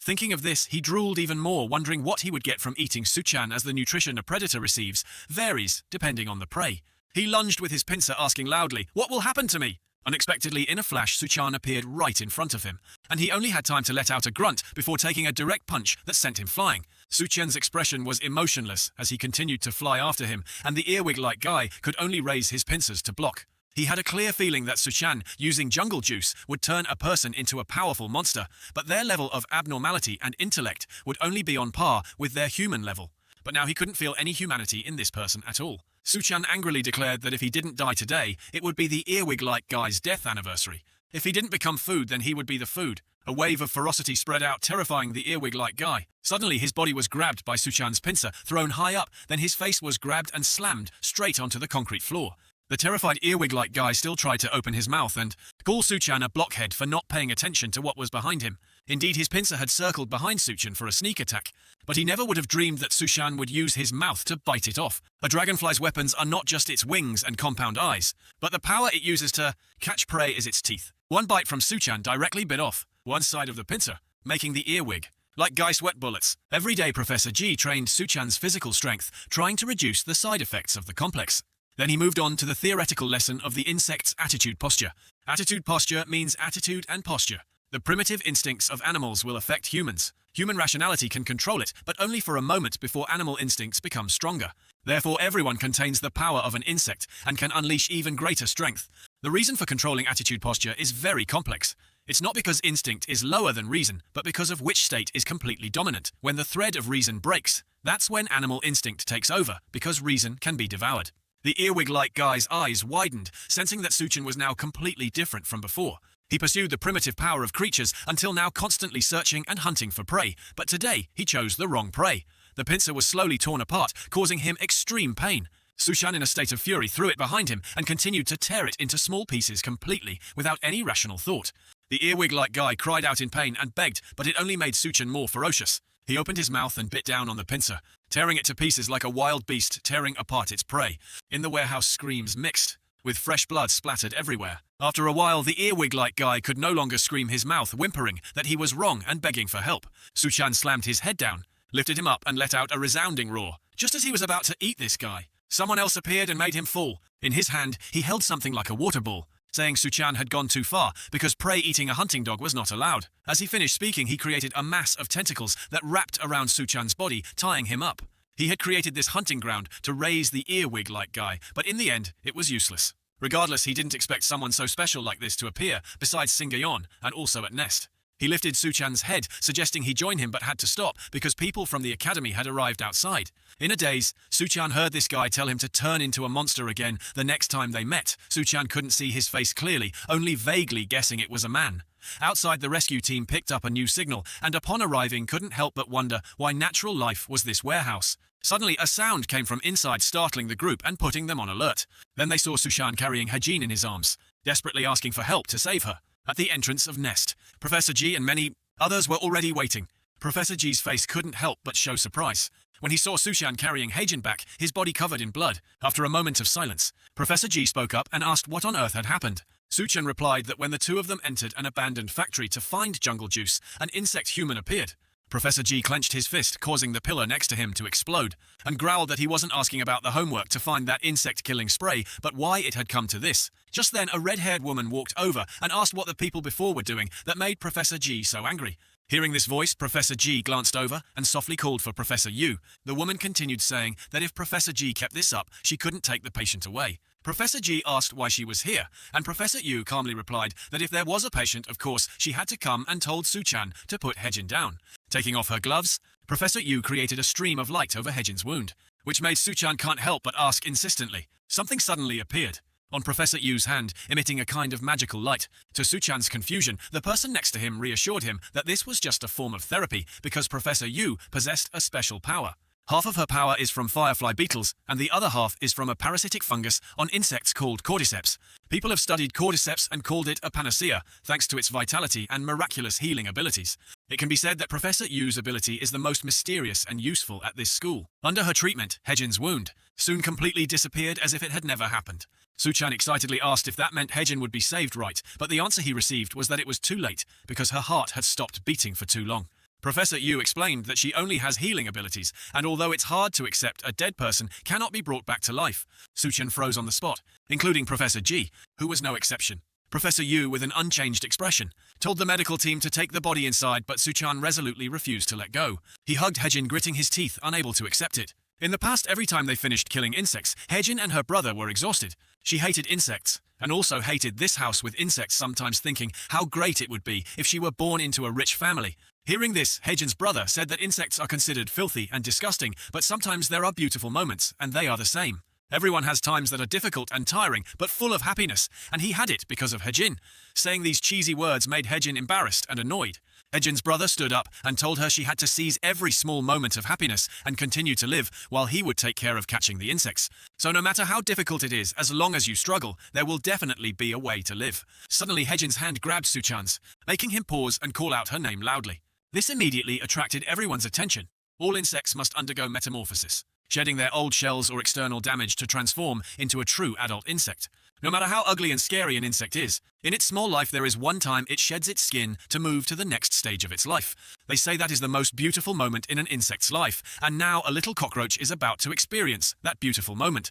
A: Thinking of this, he drooled even more, wondering what he would get from eating Suchan, as the nutrition a predator receives varies depending on the prey. He lunged with his pincer, asking loudly, "What will happen to me?" Unexpectedly, in a flash, Suchan appeared right in front of him, and he only had time to let out a grunt before taking a direct punch that sent him flying. Suchan's expression was emotionless as he continued to fly after him, and the earwig-like guy could only raise his pincers to block. He had a clear feeling that Suchan, using jungle juice, would turn a person into a powerful monster, but their level of abnormality and intellect would only be on par with their human level. But now he couldn't feel any humanity in this person at all. Suchan angrily declared that if he didn't die today, it would be the earwig-like guy's death anniversary. If he didn't become food, then he would be the food. A wave of ferocity spread out, terrifying the earwig-like guy. Suddenly, his body was grabbed by Suchan's pincer, thrown high up, then his face was grabbed and slammed straight onto the concrete floor. The terrified earwig-like guy still tried to open his mouth and call Suchan a blockhead for not paying attention to what was behind him. Indeed, his pincer had circled behind Suchan for a sneak attack, but he never would have dreamed that Suchan would use his mouth to bite it off. A dragonfly's weapons are not just its wings and compound eyes, but the power it uses to catch prey is its teeth. One bite from Suchan directly bit off one side of the pincer, making the earwig like guy sweat bullets. Every day, Professor G trained Suchan's physical strength, trying to reduce the side effects of the complex. Then he moved on to the theoretical lesson of the insect's attitude posture. Attitude posture means attitude and posture. The primitive instincts of animals will affect humans. Human rationality can control it, but only for a moment before animal instincts become stronger. Therefore, everyone contains the power of an insect and can unleash even greater strength. The reason for controlling attitude posture is very complex. It's not because instinct is lower than reason, but because of which state is completely dominant. When the thread of reason breaks, that's when animal instinct takes over, because reason can be devoured. The earwig-like guy's eyes widened, sensing that Suchan was now completely different from before. He pursued the primitive power of creatures, until now constantly searching and hunting for prey, but today he chose the wrong prey. The pincer was slowly torn apart, causing him extreme pain. Suchan, in a state of fury, threw it behind him and continued to tear it into small pieces completely, without any rational thought. The earwig-like guy cried out in pain and begged, but it only made Suchan more ferocious. He opened his mouth and bit down on the pincer, tearing it to pieces like a wild beast tearing apart its prey. In the warehouse, screams mixed, with fresh blood splattered everywhere. After a while, the earwig-like guy could no longer scream, his mouth whimpering that he was wrong and begging for help. Suchan slammed his head down, lifted him up and let out a resounding roar. Just as he was about to eat this guy, someone else appeared and made him fall. In his hand, he held something like a water ball, saying Suchan had gone too far because prey eating a hunting dog was not allowed. As he finished speaking, he created a mass of tentacles that wrapped around Suchan's body, tying him up. He had created this hunting ground to raise the earwig-like guy, but in the end, it was useless. Regardless, he didn't expect someone so special like this to appear, besides Singayon, and also at Nest. He lifted Suchan's head, suggesting he join him but had to stop because people from the academy had arrived outside. In a daze, Suchan heard this guy tell him to turn into a monster again the next time they met. Suchan couldn't see his face clearly, only vaguely guessing it was a man. Outside, the rescue team picked up a new signal, and upon arriving couldn't help but wonder why natural life was this warehouse. Suddenly, a sound came from inside, startling the group and putting them on alert. Then they saw Suchan carrying Hejin in his arms, desperately asking for help to save her. At the entrance of Nest, Professor G and many others were already waiting. Professor G's face couldn't help but show surprise. When he saw Suchan carrying Hejin back, his body covered in blood. After a moment of silence, Professor G spoke up and asked what on earth had happened. Suchan replied that when the two of them entered an abandoned factory to find jungle juice, an insect human appeared. Professor G clenched his fist, causing the pillar next to him to explode, and growled that he wasn't asking about the homework to find that insect-killing spray, but why it had come to this. Just then, a red-haired woman walked over and asked what the people before were doing that made Professor G so angry. Hearing this voice, Professor G glanced over and softly called for Professor Yu. The woman continued saying that if Professor G kept this up, she couldn't take the patient away. Professor G asked why she was here, and Professor Yu calmly replied that if there was a patient, of course, she had to come, and told Suchan to put Hejin down. Taking off her gloves, Professor Yu created a stream of light over Hejin's wound, which made Suchan can't help but ask insistently. Something suddenly appeared on Professor Yu's hand, emitting a kind of magical light. To Suchan's confusion, the person next to him reassured him that this was just a form of therapy because Professor Yu possessed a special power. Half of her power is from firefly beetles, and the other half is from a parasitic fungus on insects called cordyceps. People have studied cordyceps and called it a panacea, thanks to its vitality and miraculous healing abilities. It can be said that Professor Yu's ability is the most mysterious and useful at this school. Under her treatment, Hejin's wound soon completely disappeared as if it had never happened. Suchan excitedly asked if that meant Hejin would be saved, right, but the answer he received was that it was too late because her heart had stopped beating for too long. Professor Yu explained that she only has healing abilities, and although it's hard to accept, a dead person cannot be brought back to life. Suchan froze on the spot, including Professor G, who was no exception. Professor Yu, with an unchanged expression, told the medical team to take the body inside, but Suchan resolutely refused to let go. He hugged Hejin, gritting his teeth, unable to accept it. In the past, every time they finished killing insects, Hejin and her brother were exhausted. She hated insects, and also hated this house with insects, sometimes thinking how great it would be if she were born into a rich family. Hearing this, Hejin's brother said that insects are considered filthy and disgusting, but sometimes there are beautiful moments, and they are the same. Everyone has times that are difficult and tiring, but full of happiness, and he had it because of Hejin. Saying these cheesy words made Hejin embarrassed and annoyed. Hejin's brother stood up and told her she had to seize every small moment of happiness and continue to live, while he would take care of catching the insects. So no matter how difficult it is, as long as you struggle, there will definitely be a way to live. Suddenly, Hejin's hand grabbed Suchan's, making him pause and call out her name loudly. This immediately attracted everyone's attention. All insects must undergo metamorphosis, shedding their old shells or external damage to transform into a true adult insect. No matter how ugly and scary an insect is, in its small life there is one time it sheds its skin to move to the next stage of its life. They say that is the most beautiful moment in an insect's life, and now a little cockroach is about to experience that beautiful moment.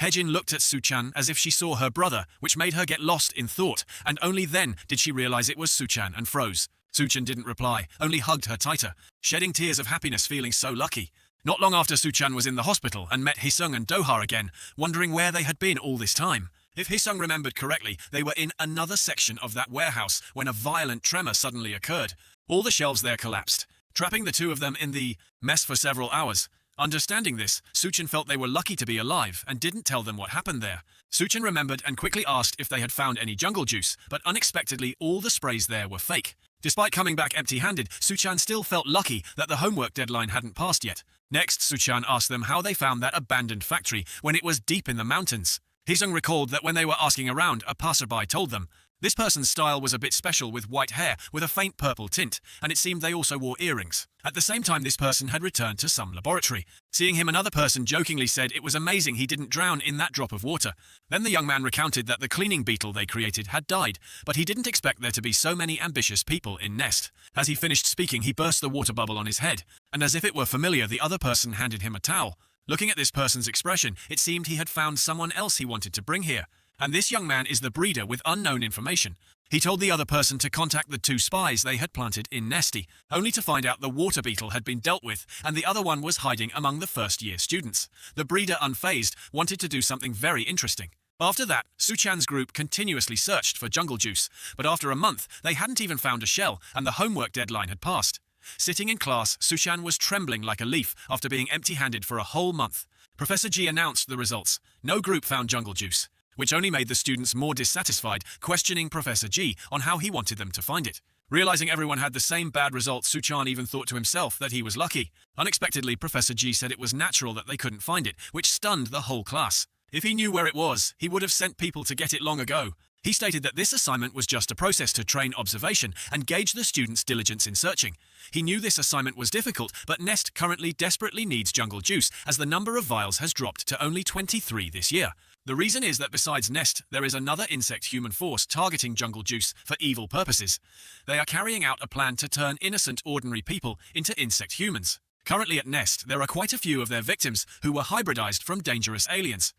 A: Hejin looked at Suchan as if she saw her brother, which made her get lost in thought, and only then did she realize it was Suchan and froze. Suchan didn't reply, only hugged her tighter, shedding tears of happiness, feeling so lucky. Not long after, Suchan was in the hospital and met Hisung and Doha again, wondering where they had been all this time. If Hisung remembered correctly, they were in another section of that warehouse when a violent tremor suddenly occurred. All the shelves there collapsed, trapping the two of them in the mess for several hours. Understanding this, Suchan felt they were lucky to be alive and didn't tell them what happened there. Suchan remembered and quickly asked if they had found any jungle juice, but unexpectedly all the sprays there were fake. Despite coming back empty-handed, Suchan still felt lucky that the homework deadline hadn't passed yet. Next, Suchan asked them how they found that abandoned factory when it was deep in the mountains. Hisung recalled that when they were asking around, a passerby told them. This person's style was a bit special, with white hair with a faint purple tint, and it seemed they also wore earrings. At the same time, this person had returned to some laboratory. Seeing him, another person jokingly said it was amazing he didn't drown in that drop of water. Then the young man recounted that the cleaning beetle they created had died, but he didn't expect there to be so many ambitious people in Nest. As he finished speaking, he burst the water bubble on his head, and as if it were familiar, the other person handed him a towel. Looking at this person's expression, it seemed he had found someone else he wanted to bring here. and this young man is the breeder with unknown information. He told the other person to contact the two spies they had planted in Nesty, only to find out the water beetle had been dealt with and the other one was hiding among the first-year students. The breeder, unfazed, wanted to do something very interesting. After that, Suchan's group continuously searched for jungle juice, but after a month, they hadn't even found a shell and the homework deadline had passed. Sitting in class, Suchan was trembling like a leaf after being empty-handed for a whole month. Professor G announced the results. No group found jungle juice, which only made the students more dissatisfied, questioning Professor G on how he wanted them to find it. Realizing everyone had the same bad results, Suchan even thought to himself that he was lucky. Unexpectedly, Professor G said it was natural that they couldn't find it, which stunned the whole class. If he knew where it was, he would have sent people to get it long ago. He stated that this assignment was just a process to train observation and gauge the students' diligence in searching. He knew this assignment was difficult, but Nest currently desperately needs jungle juice as the number of vials has dropped to only 23 this year. The reason is that besides Nest, there is another insect-human force targeting jungle juice for evil purposes. They are carrying out a plan to turn innocent, ordinary people into insect humans. Currently at Nest, there are quite a few of their victims who were hybridized from dangerous aliens.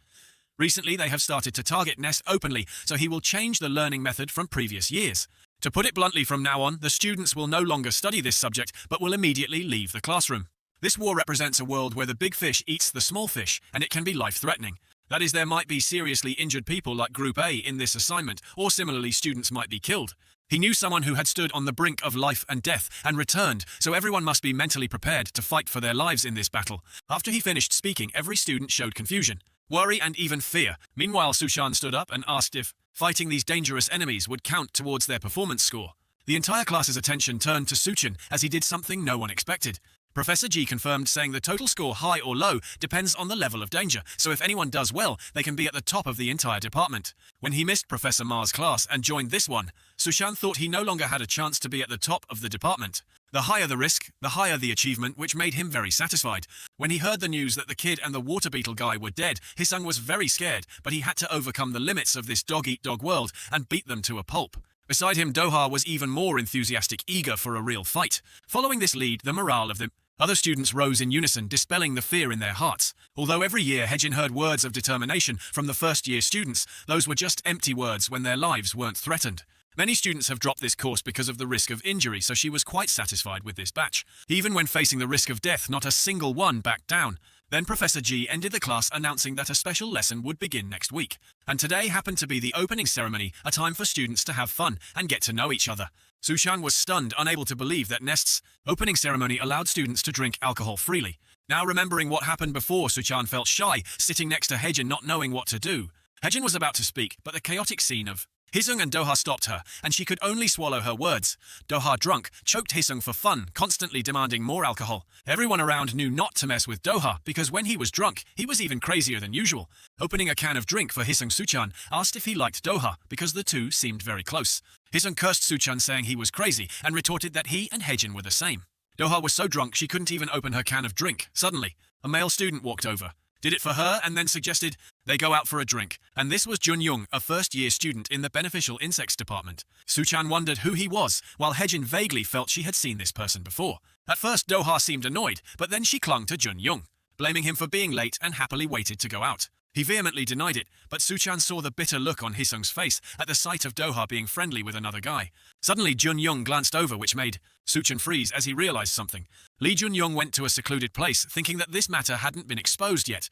A: Recently, they have started to target Nest openly, so he will change the learning method from previous years. To put it bluntly, from now on, the students will no longer study this subject, but will immediately leave the classroom. This war represents a world where the big fish eats the small fish, and it can be life-threatening. That is, there might be seriously injured people like Group A in this assignment, or similarly, students might be killed. He knew someone who had stood on the brink of life and death and returned, so everyone must be mentally prepared to fight for their lives in this battle. After he finished speaking, every student showed confusion, worry and even fear. Meanwhile, Suchan stood up and asked if fighting these dangerous enemies would count towards their performance score. The entire class's attention turned to Suchan as he did something no one expected. Professor G confirmed, saying the total score, high or low, depends on the level of danger, so if anyone does well, they can be at the top of the entire department. When he missed Professor Ma's class and joined this one, Suchan thought he no longer had a chance to be at the top of the department. The higher the risk, the higher the achievement, which made him very satisfied. When he heard the news that the kid and the water beetle guy were dead, Hisung was very scared, but he had to overcome the limits of this dog-eat-dog world and beat them to a pulp. Beside him, Doha was even more enthusiastic, eager for a real fight. Following this lead, the morale of the other students rose in unison, dispelling the fear in their hearts. Although every year Hejin heard words of determination from the first-year students, those were just empty words when their lives weren't threatened. Many students have dropped this course because of the risk of injury, so she was quite satisfied with this batch. Even when facing the risk of death, not a single one backed down. Then Professor G ended the class, announcing that a special lesson would begin next week. And today happened to be the opening ceremony, a time for students to have fun and get to know each other. Suchan was stunned, unable to believe that Nest's opening ceremony allowed students to drink alcohol freely. Now remembering what happened before, Suchan felt shy, sitting next to Hejin not knowing what to do. Hejin was about to speak, but the chaotic scene of Hisung and Doha stopped her, and she could only swallow her words. Doha, drunk, choked Hisung for fun, constantly demanding more alcohol. Everyone around knew not to mess with Doha, because when he was drunk, he was even crazier than usual. Opening a can of drink for Hisung, Suchan asked if he liked Doha, because the two seemed very close. Hisung cursed Suchan, saying he was crazy, and retorted that he and Hejin were the same. Doha was so drunk she couldn't even open her can of drink. Suddenly, a male student walked over, did it for her, and then suggested they go out for a drink. And this was Jun Young, a first-year student in the Beneficial Insects department. Suchan wondered who he was, while Hejin vaguely felt she had seen this person before. At first, Doha seemed annoyed, but then she clung to Jun Young, blaming him for being late, and happily waited to go out. He vehemently denied it, but Suchan saw the bitter look on Hisung's face at the sight of Doha being friendly with another guy. Suddenly, Jun Young glanced over, which made Suchan freeze as he realized something. Lee Jun Young went to a secluded place, thinking that this matter hadn't been exposed yet.